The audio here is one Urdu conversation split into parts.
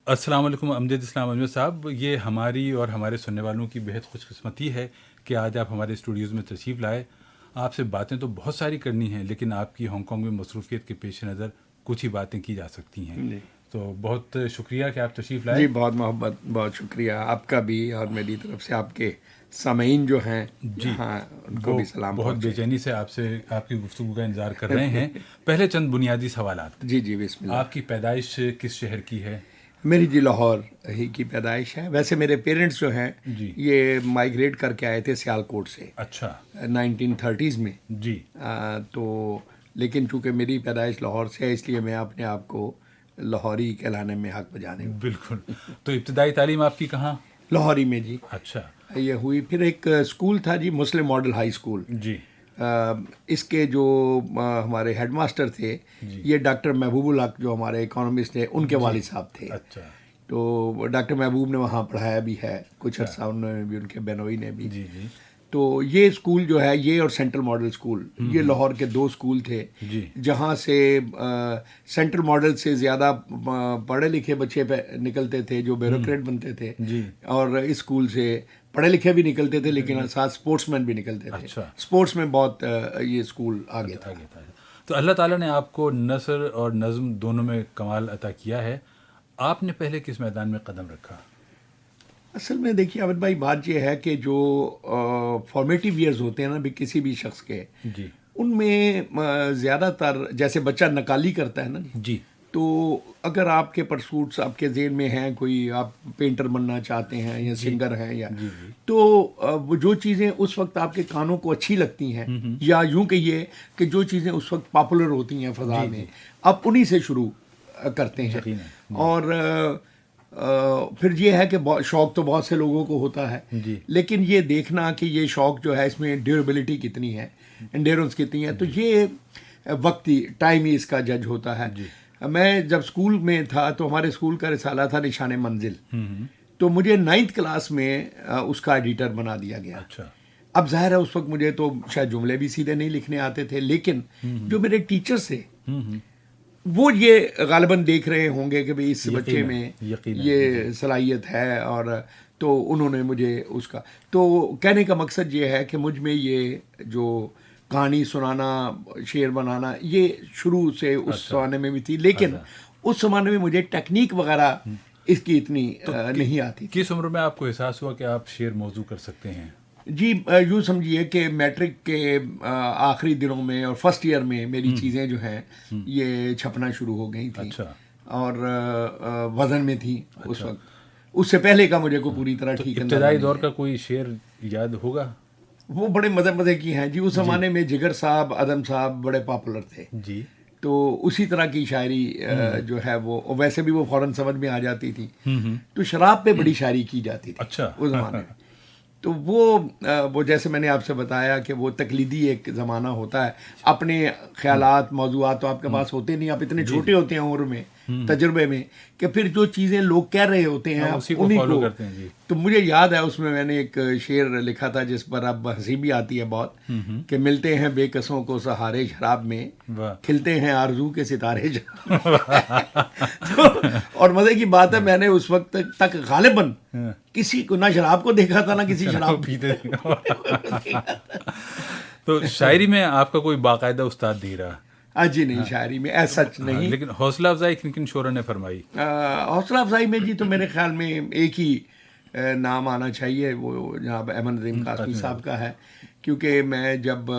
السلام علیکم امجد اسلام اجمل صاحب، یہ ہماری اور ہمارے سننے والوں کی بہت خوش قسمتی ہے کہ آج آپ ہمارے اسٹوڈیوز میں تشریف لائے. آپ سے باتیں تو بہت ساری کرنی ہیں، لیکن آپ کی ہانگ کانگ میں مصروفیت کے پیش نظر کچھ ہی باتیں کی جا سکتی ہیں. جی تو بہت شکریہ کہ آپ تشریف لائے. جی، بہت محبت، بہت شکریہ آپ کا بھی، اور میری طرف سے آپ کے سامعین جو ہیں جی، ہاں ان کو وہ بھی سلام بہت بے پہنچے. چینی سے آپ کی گفتگو کا انتظار کر رہے ہیں. پہلے چند بنیادی سوالات. جی جی، بسم اللہ. آپ کی پیدائش کس شہر کی ہے؟ میری جی لاہور ہی کی پیدائش ہے. ویسے میرے پیرنٹس جو ہیں جی. یہ مائیگریٹ کر کے آئے تھے سیالکوٹ سے اچھا. 1930s میں. جی. تو لیکن چونکہ میری پیدائش لاہور سے ہے، اس لیے میں اپنے آپ کو لاہوری کہلانے میں حق بجانے ہوں. بالکل. تو ابتدائی تعلیم آپ کی کہاں؟ لاہوری میں جی اچھا. یہ ہوئی. پھر ایک اسکول تھا جی، مسلم ماڈل ہائی اسکول. جی. اس کے جو ہمارے ہیڈ ماسٹر تھے یہ ڈاکٹر محبوب الحق جو ہمارے اکانومسٹ تھے، ان کے والد صاحب تھے. اچھا. تو ڈاکٹر محبوب نے وہاں پڑھایا بھی ہے کچھ عرصہ، انہوں نے بھی، ان کے بینوئی نے بھی. جی جی. تو یہ اسکول جو ہے، یہ اور سینٹرل ماڈل اسکول، یہ لاہور کے دو اسکول تھے جی. جہاں سے سینٹرل ماڈل سے زیادہ پڑھے لکھے بچے نکلتے تھے جو بیوروکریٹ بنتے تھے، جی. اور اس اسکول سے پڑھے لکھے بھی نکلتے تھے لیکن ساتھ اسپورٹس مین بھی نکلتے تھے. اچھا. اسپورٹس میں بہت یہ اسکول آگے تھا. تو اللہ تعالیٰ نے آپ کو نثر اور نظم دونوں میں کمال عطا کیا ہے. آپ نے پہلے کس میدان میں قدم رکھا؟ اصل میں دیکھیے عابد بھائی، بات یہ ہے کہ جو فارمیٹیو ایئرز ہوتے ہیں نا بھی کسی بھی شخص کے، جی. ان میں زیادہ تر جیسے بچہ نقالی کرتا ہے نا جی. تو اگر آپ کے پرسوٹس آپ کے ذہن میں ہیں، کوئی آپ پینٹر بننا چاہتے ہیں یا سنگر ہیں یا تو وہ جو چیزیں اس وقت آپ کے کانوں کو اچھی لگتی ہیں، یا یوں کہیے کہ جو چیزیں اس وقت پاپولر ہوتی ہیں فضا میں، آپ انہی سے شروع کرتے ہیں. اور پھر یہ ہے کہ شوق تو بہت سے لوگوں کو ہوتا ہے، لیکن یہ دیکھنا کہ یہ شوق جو ہے اس میں ڈیوریبلٹی کتنی ہے، انڈیورنس کتنی ہے، تو یہ وقتی ٹائم ہی اس کا جج ہوتا ہے. میں جب اسکول میں تھا تو ہمارے اسکول کا رسالہ تھا نشان منزل، تو مجھے 9th کلاس میں اس کا ایڈیٹر بنا دیا گیا. اب ظاہر ہے اس وقت مجھے تو شاید جملے بھی سیدھے نہیں لکھنے آتے تھے، لیکن جو میرے ٹیچرز تھے وہ یہ غالباً دیکھ رہے ہوں گے کہ بھئی اس بچے میں یہ صلاحیت ہے، اور تو انہوں نے مجھے اس کا، تو کہنے کا مقصد یہ ہے کہ مجھ میں یہ جو کہانی سنانا، شعر بنانا، یہ شروع سے اس زمانے میں بھی تھی، لیکن اس زمانے میں مجھے ٹیکنیک وغیرہ اس کی اتنی نہیں آتی تھی. کس عمر میں آپ کو احساس ہوا کہ آپ شعر موضوع کر سکتے ہیں؟ جی یوں سمجھیے کہ میٹرک کے آخری دنوں میں اور فرسٹ ایئر میں میری چیزیں جو ہیں یہ چھپنا شروع ہو گئی تھیں، اور وزن میں تھی اس وقت. اس سے پہلے کا مجھے کو پوری طرح ٹھیک ہے. ابتدائی دور کا کوئی شعر یاد ہوگا؟ وہ بڑے مزے کی ہیں جی. اس زمانے میں جگر صاحب، ادم صاحب بڑے پاپولر تھے جی. تو اسی طرح کی شاعری جو ہے وہ ویسے بھی وہ فوراً سمجھ میں آ جاتی تھی. تو شراب پہ بڑی شاعری کی جاتی تھی اس زمانے میں. تو وہ جیسے میں نے آپ سے بتایا کہ وہ تقلیدی ایک زمانہ ہوتا ہے، اپنے خیالات، موضوعات تو آپ کے پاس ہوتے نہیں، آپ اتنے چھوٹے ہوتے ہیں عمر میں، تجربے میں، کہ پھر جو چیزیں لوگ کہہ رہے ہوتے ہیں انہی کو کرتے ہیں. تو مجھے یاد ہے اس میں نے ایک شعر لکھا تھا جس پر اب ہنسی بھی آتی ہے بہت، کہ ملتے ہیں بے کسوں کو سہارے شراب میں، کھلتے ہیں آرزو کے ستارے اور مزے کی بات ہے میں نے اس وقت تک غالباً کسی کو نہ شراب کو دیکھا تھا نہ کسی شراب پیتے. تو شاعری میں آپ کا کوئی باقاعدہ استاد دی رہا؟ جی نہیں، شاعری میں ایسا سچ نہیں، لیکن حوصلہ افزائی کن کن شعرا نے فرمائی؟ حوصلہ افزائی میں جی تو میرے خیال میں ایک ہی نام آنا چاہیے، وہ جناب احمد ندیم قاسمی صاحب کا ہے. کیونکہ میں جب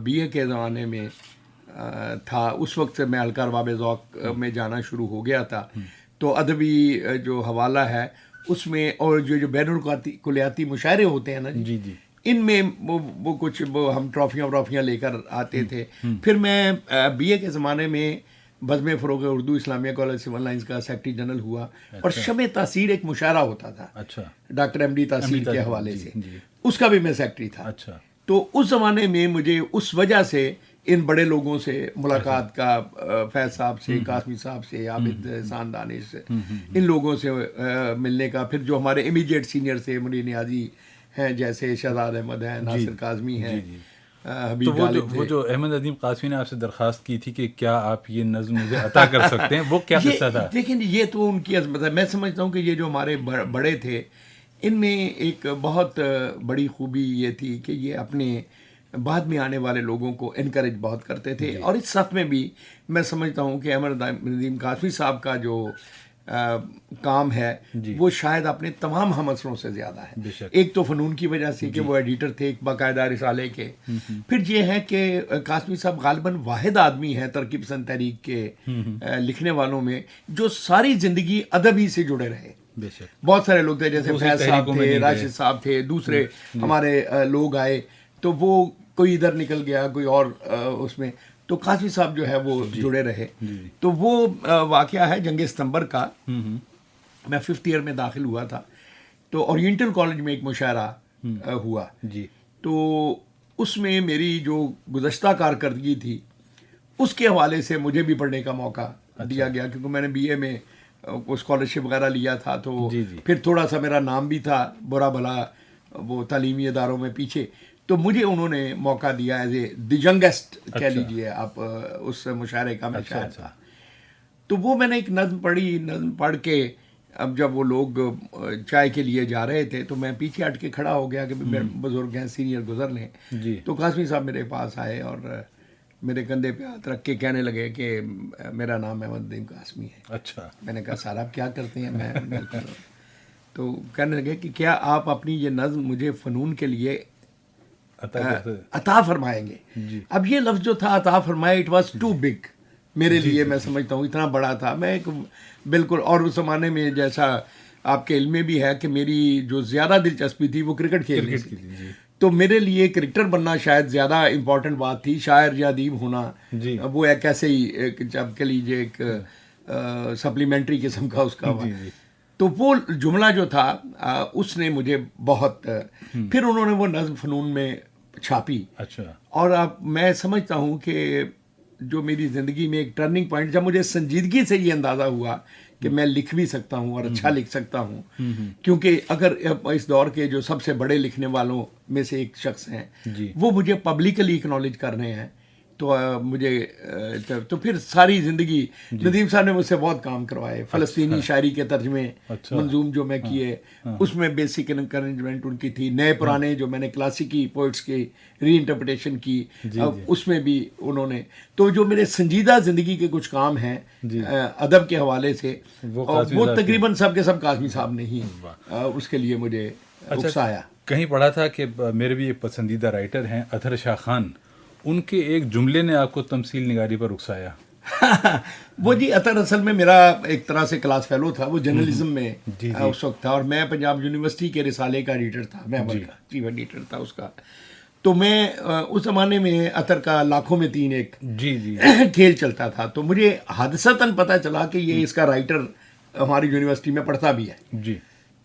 بی اے کے زمانے میں تھا اس وقت سے میں ہلکا ارباب ذوق میں جانا شروع ہو گیا تھا. تو ادبی جو حوالہ ہے اس میں، اور جو بین الکلیاتی مشاعرے ہوتے ہیں نا جی، ان میں وہ کچھ ہم ٹرافیاں لے کر آتے تھے. پھر میں بی اے کے زمانے میں بزم فروغ اردو اسلامیہ کالج سول لائنز کا سیکرٹری جنرل ہوا، اور شمع تاثیر ایک مشاعرہ ہوتا تھا ڈاکٹر ایم ڈی تاثیر کے حوالے سے، اس کا بھی میں سیکرٹری تھا. تو اس زمانے میں مجھے اس وجہ سے ان بڑے لوگوں سے ملاقات کا، فیض صاحب سے، قاسمی صاحب سے، عابد احسان دانش سے، ان لوگوں سے ملنے کا. پھر جو ہمارے امیڈیٹ سینئر تھے، منیر نیازی ہیں جیسے، شہزاد احمد ہیں، ناصر کاظمی ہیں، حبیب تو غالب تھے. وہ جو احمد ندیم قاسمی نے آپ سے درخواست کی تھی کہ کیا آپ یہ نظم مجھے عطا کر سکتے ہیں، وہ کیا قصہ تھا؟ دیکھیں یہ تو ان کی عظمت ہے. میں سمجھتا ہوں کہ یہ جو ہمارے بڑے تھے ان میں ایک بہت بڑی خوبی یہ تھی کہ یہ اپنے بعد میں آنے والے لوگوں کو انکریج بہت کرتے تھے. اور اس صف میں بھی میں سمجھتا ہوں کہ احمد ندیم قاسمی صاحب کا جو کام ہے وہ شاید اپنے تمام ہم اثروں سے زیادہ ہے. ایک تو فنون کی وجہ سے کہ وہ ایڈیٹر تھے ایک باقاعدہ رسالے کے. پھر یہ ہے کہ قاسمی صاحب غالباً واحد آدمی ہے ترقی پسند تحریک کے لکھنے والوں میں جو ساری زندگی ادب ہی سے جڑے رہے. بہت سارے لوگ تھے جیسے فیض صاحب تھے، راشد صاحب تھے، دوسرے ہمارے لوگ آئے تو وہ کوئی ادھر نکل گیا کوئی اور اس میں، تو قاسمی صاحب جو ہے وہ جڑے رہے. تو وہ واقعہ ہے جنگ ستمبر کا. میں 5th ایئر میں داخل ہوا تھا تو اورینٹل کالج میں ایک مشاعرہ ہوا. تو اس میں میری جو گزشتہ کارکردگی تھی اس کے حوالے سے مجھے بھی پڑھنے کا موقع دیا گیا کیونکہ میں نے BA میں اسکالرشپ وغیرہ لیا تھا. تو پھر تھوڑا سا میرا نام بھی تھا برا بھلا وہ تعلیمی اداروں میں پیچھے، تو مجھے انہوں نے موقع دیا ایز اے دی ینگیسٹ کہہ لیجیے آپ اس مشاعرے کا میں شاعر تھا. تو وہ میں نے ایک نظم پڑھی. نظم پڑھ کے اب جب وہ لوگ چائے کے لیے جا رہے تھے تو میں پیچھے ہٹ کے کھڑا ہو گیا کہ بزرگ ہیں سینئر گزر لیں. تو قاسمی صاحب میرے پاس آئے اور میرے کندھے پہ ہاتھ رکھ کے کہنے لگے کہ میرا نام احمد ندیم قاسمی ہے. اچھا. میں نے کہا سر آپ کیا کرتے ہیں؟ میں تو کہنے لگے کہ کیا آپ اپنی یہ نظم مجھے فنون کے لیے عطا فرمائیں گے؟ اب یہ لفظ جو تھا عطا فرمائے اٹ واز ٹو بگ میرے لیے. میں سمجھتا ہوں اتنا بڑا تھا. میں ایک بالکل، اور اس زمانے میں جیسا آپ کے علم میں بھی ہے کہ میری جو زیادہ دلچسپی تھی وہ کرکٹ کھیلنے کی تھی. تو میرے لیے کرکٹر بننا شاید زیادہ امپورٹنٹ بات تھی. شاعر یا ادیب ہونا وہ ایک ایسے ہی جب کہہ لیجیے ایک سپلیمنٹری قسم کا اس کا ہوا. تو وہ جملہ جو تھا اس نے مجھے بہت، پھر انہوں نے وہ نظم فنون میں چھاپی. اور اب میں سمجھتا ہوں کہ جو میری زندگی میں ایک ٹرننگ پوائنٹ جب مجھے سنجیدگی سے یہ اندازہ ہوا کہ میں لکھ بھی سکتا ہوں اور اچھا لکھ سکتا ہوں، کیونکہ اگر اس دور کے جو سب سے بڑے لکھنے والوں میں سے ایک شخص ہیں وہ مجھے پبلکلی اکنالج کر رہے ہیں تو مجھے تو پھر ساری زندگی ندیم صاحب نے مجھ سے بہت کام کروائے. فلسطینی شاعری کے ترجمے منظوم جو میں کیے اس میں بیسک انکریجمنٹ ان کی تھی. نئے پرانے جو میں نے کلاسیکی پوئٹس کی ری انٹرپریٹیشن کی اس میں بھی انہوں نے. تو جو میرے سنجیدہ زندگی کے کچھ کام ہیں ادب کے حوالے سے وہ تقریباً سب کے سب قاسمی صاحب نے ہی اس کے لیے مجھے اکسایا. کہیں پڑھا تھا کہ میرے بھی ایک پسندیدہ رائٹر ہیں اطہر شاہ خان، ان کے ایک جملے نے آپ کو تمثیل نگاری پر اکسایا. وہ جی اطہر اصل میں میرا ایک طرح سے کلاس فیلو تھا. وہ جرنلزم میں اس وقت تھا اور میں پنجاب یونیورسٹی کے رسالے کا ایڈیٹر تھا. میں چیف ایڈیٹر تھا اس کا. تو میں اس زمانے میں اطہر کا لاکھوں میں 3 ایک کھیل چلتا تھا. تو مجھے حادثتاً پتہ چلا کہ یہ اس کا رائٹر ہماری یونیورسٹی میں پڑھتا بھی ہے.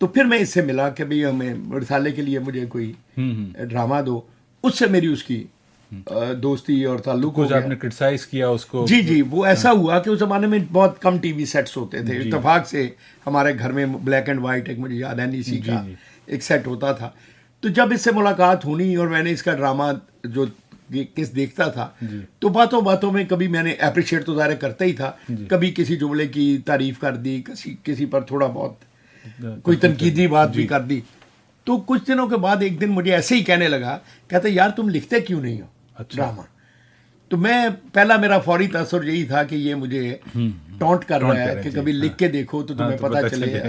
تو پھر میں اس سے ملا کہ بھئی ہمیں رسالے کے لیے مجھے کوئی ڈرامہ دو. اس سے میری اس کی دوستی اور تعلق ہو گیا. آپ نے کرٹیسائز کیا اس کو. جی وہ ایسا ہوا کہ اس زمانے میں بہت کم ٹی وی سیٹس ہوتے تھے. اتفاق سے ہمارے گھر میں بلیک اینڈ وائٹ ایک مجھے یاد ہے NEC کا ایک سیٹ ہوتا تھا. تو جب اس سے ملاقات ہونی اور میں نے اس کا ڈرامہ جو کس دیکھتا تھا تو باتوں میں کبھی میں نے اپریشیٹ تو ظاہر کرتا ہی تھا، کبھی کسی جملے کی تعریف کر دی، کسی پر تھوڑا بہت کوئی تنقیدی بات بھی کر دی. تو کچھ دنوں کے بعد ایک دن مجھے ایسے ہی کہنے لگا، کہتا یار تم لکھتے کیوں نہیں ہو ڈرامہ؟ تو میں پہلا میرا فوری تاثر یہی تھا کہ یہ مجھے ٹونٹ کر رہا ہے کہ کبھی لکھ کے دیکھو تو تمہیں پتہ چلے.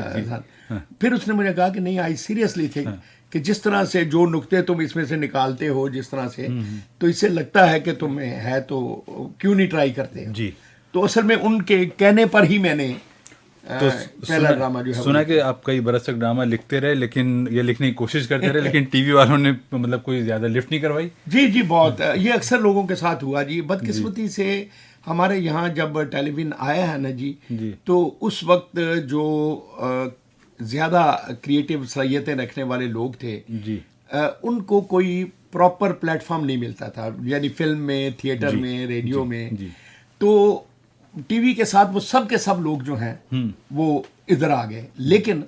پھر اس نے مجھے کہا کہ نہیں آئی سیریسلی تھنک کہ جس طرح سے جو نقطے تم اس میں سے نکالتے ہو جس طرح سے، تو اس سے لگتا ہے کہ تمہیں ہے تو کیوں نہیں ٹرائی کرتے. تو اصل میں ان کے کہنے پر ہی میں نے پہلا ڈرامہ جو ہے سنا کہ آپ کئی برس تک ڈرامہ لکھتے رہے، لیکن یہ لکھنے کی کوشش کرتے رہے لیکن ٹی وی والوں نے مطلب کوئی زیادہ لفٹ نہیں کروائی. جی بہت یہ اکثر لوگوں کے ساتھ ہوا جی. بدقسمتی سے ہمارے یہاں جب ٹیلی ویژن آیا ہے نا جی تو اس وقت جو زیادہ کریٹیو صلاحیتیں رکھنے والے لوگ تھے ان کو کوئی پراپر پلیٹ فارم نہیں ملتا تھا، یعنی فلم میں، تھیٹر میں، ریڈیو میں. تو ٹی وی کے ساتھ وہ سب کے سب لوگ جو ہیں وہ ادھر آ گئے، لیکن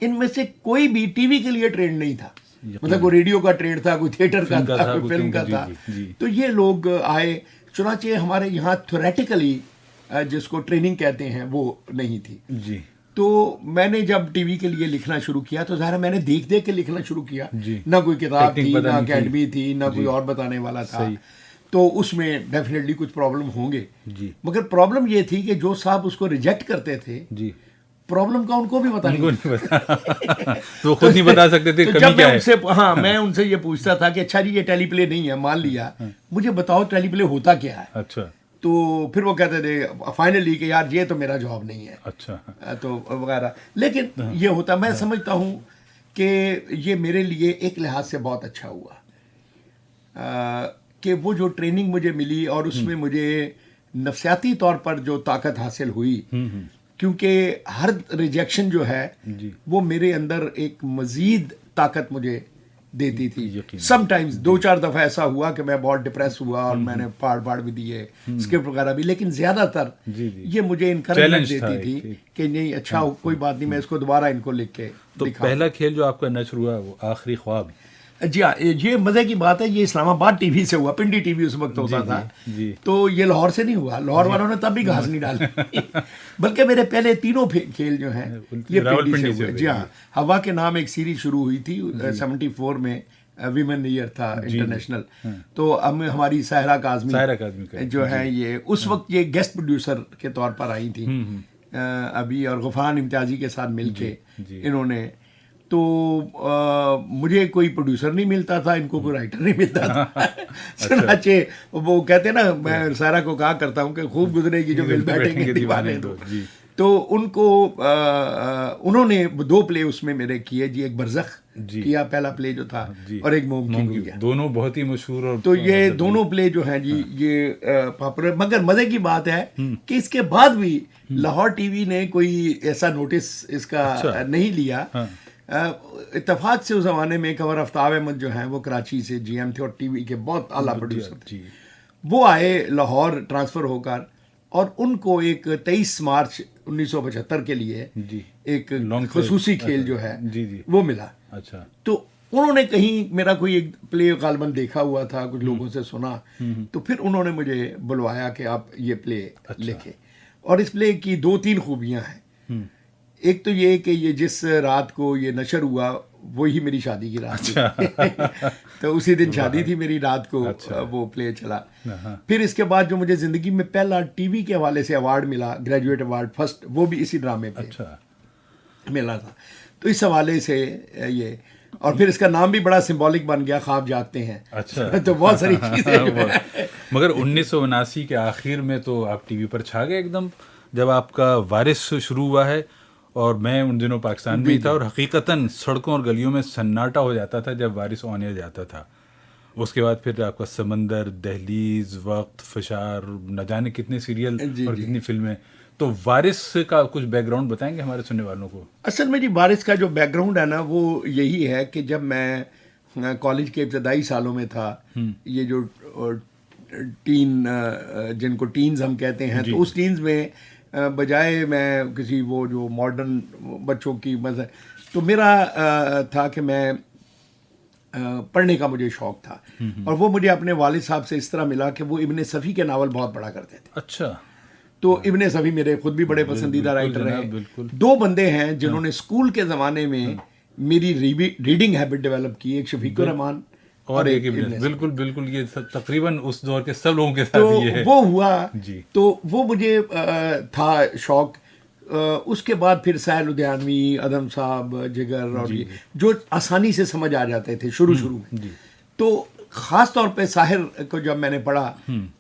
ان میں سے کوئی بھی ٹی وی کے لیے ٹرینڈ نہیں تھا. مطلب کوئی ریڈیو کا ٹریڈ تھا, کوئی تھیٹر کا تھا, کوئی فلم کا تھا. تو یہ لوگ آئے, چنانچہ ہمارے یہاں تھیوریٹیکلی جس کو ٹریننگ کہتے ہیں وہ نہیں تھی. جی. تو میں نے جب ٹی وی کے لیے لکھنا شروع کیا تو ظاہر میں نے دیکھ دیکھ کے لکھنا شروع کیا. نہ کوئی کتاب تھی, نہ اکیڈمی تھی, نہ کوئی اور بتانے والا تھا. تو اس میں ڈیفینیٹلی کچھ پرابلم ہوں گے. مگر پرابلم یہ تھی کہ جو صاحب اس کو ریجیکٹ کرتے تھے, پرابلم کا ان کو بھی پتا نہیں, تو خود نہیں بتا سکتے تھے کمی کیا ہے. ہاں, میں ان سے یہ پوچھتا تھا کہ اچھا جی یہ ٹیلی پلے نہیں ہے, مان لیا, مجھے بتاؤ ٹیلی پلے ہوتا کیا ہے. اچھا. تو پھر وہ کہتے تھے فائنلی کہ یار یہ تو میرا جواب نہیں ہے. اچھا. تو وغیرہ. لیکن یہ ہوتا, میں سمجھتا ہوں کہ یہ میرے لیے ایک لحاظ سے بہت اچھا ہوا کہ وہ جو ٹریننگ مجھے ملی اور اس میں مجھے نفسیاتی طور پر جو طاقت حاصل ہوئی, کیونکہ ہر ریجیکشن جو ہے وہ میرے اندر ایک مزید طاقت مجھے دیتی تھی. سم ٹائمز 2-4 دفعہ ایسا ہوا کہ میں بہت ڈپریس ہوا اور میں نے پاڑ بھی دیے, اسکرپٹ وغیرہ بھی, لیکن زیادہ تر یہ مجھے انکریجمنٹ دیتی تھی کہ نہیں اچھا کوئی بات نہیں, میں اس کو دوبارہ ان کو لکھ کے. تو پہلا کھیل جو آپ کا نشر ہوا وہ آخری خواب. جی ہاں, یہ مزے کی بات ہے, یہ اسلام آباد ٹی وی سے ہوا, پنڈی ٹی وی اس وقت ہوتا تھا. تو یہ لاہور سے نہیں ہوا, لاہور والوں نے تب بھی گھاس نہیں ڈالی, بلکہ میرے پہلے تینوں کھیل جو ہیں یہ پنڈی سے ہوئے. جی ہاں, ہوا کے نام ایک سیریز شروع ہوئی تھی 74 میں, ویمن ایئر تھا انٹرنیشنل. تو ہماری ساحرہ کاظمی جو ہے یہ اس وقت یہ گیسٹ پروڈیوسر کے طور پر آئی تھی ابھی, اور غفران امتیازی کے ساتھ مل کے انہوں نے. تو مجھے کوئی پروڈیوسر نہیں ملتا تھا, ان کو کوئی رائٹر نہیں ملتا تھا. چنانچہ وہ کہتے ہیں نا, میں سارا کو کہا کرتا ہوں کہ خوب گزرے گی جو مل بیٹھیں گے دیوانے دو. تو ان کو انہوں نے 2 پلے اس میں میرے کیے جی, ایک برزخ کیا پہلا پلے جو تھا, اور ایک موم کی کیا, دونوں بہت ہی مشہور. اور تو یہ دونوں پلے جو ہیں جی یہ پاپولر. مگر مزے کی بات ہے کہ اس کے بعد بھی لاہور ٹی وی نے کوئی ایسا نوٹس اس کا نہیں لیا. اتفاق سے اس زمانے میں قمر آفتاب احمد جو ہیں وہ کراچی سے جی ایم تھے اور ٹی وی کے بہت اعلیٰ پروڈیوسر تھے. وہ آئے لاہور ٹرانسفر ہو کر, اور ان کو ایک 23 مارچ 1975 کے لیے ایک خصوصی کھیل جو ہے وہ ملا. اچھا. تو انہوں نے کہیں میرا کوئی ایک پلے غالباً دیکھا ہوا تھا, کچھ لوگوں سے سنا, تو پھر انہوں نے مجھے بلوایا کہ آپ یہ پلے لکھیں. اور اس پلے کی 2-3 خوبیاں ہیں. ایک تو یہ کہ یہ جس رات کو یہ نشر ہوا وہی میری شادی کی رات تھی, تو اسی دن شادی تھی میری رات کو وہ پلے چلا. پھر اس کے بعد جو مجھے زندگی میں پہلا ٹی وی کے حوالے سے ایوارڈ ملا, گریجویٹ ایوارڈ فرسٹ, وہ بھی اسی ڈرامے پہ ملا تھا. تو اس حوالے سے یہ, اور پھر اس کا نام بھی بڑا سمبولک بن گیا, خواب جاگتے ہیں. تو بہت ساری چیزیں. مگر 1979 کے آخر میں تو آپ ٹی وی پر چھا گئے ایک دم, جب آپ کا وارث شروع ہوا ہے. اور میں ان دنوں پاکستان میں ہی تھا, اور حقیقتاً سڑکوں اور گلیوں میں سناٹا ہو جاتا تھا جب وارث آن ایئر جاتا تھا. اس کے بعد پھر آپ کا سمندر, دہلیز, وقت, فشار, نہ جانے کتنے سیریل اور کتنی فلمیں. تو وارث کا کچھ بیک گراؤنڈ بتائیں گے ہمارے سننے والوں کو؟ اصل میں جی وارث کا جو بیک گراؤنڈ ہے نا وہ یہی ہے کہ جب میں کالج کے ابتدائی سالوں میں تھا, یہ جو ٹین جن کو ٹینز ہم کہتے ہیں, تو اس ٹینز میں بجائے میں کسی وہ جو ماڈرن بچوں کی مزہ, تو میرا تھا کہ میں پڑھنے کا مجھے شوق تھا. اور وہ مجھے اپنے والد صاحب سے اس طرح ملا کہ وہ ابن صفی کے ناول بہت پڑھا کرتے تھے. اچھا. تو ابن صفی میرے خود بھی بڑے پسندیدہ رائٹر ہیں. 2 بندے ہیں جنہوں نے اسکول کے زمانے میں میری ریڈنگ ہیبٹ ڈیولپ کی, ایک شفیق الرحمان اور ایک بالکل بالکل, یہ تقریباً اس دور کے سب لوگوں کے ساتھ یہ ہے. وہ ہوا تو وہ مجھے تھا شوق. اس کے بعد پھر سہیل لدھیانوی, ادم صاحب, جگر, اور جو آسانی سے سمجھ آ جاتے تھے شروع میں. تو خاص طور پہ ساحر کو جب میں نے پڑھا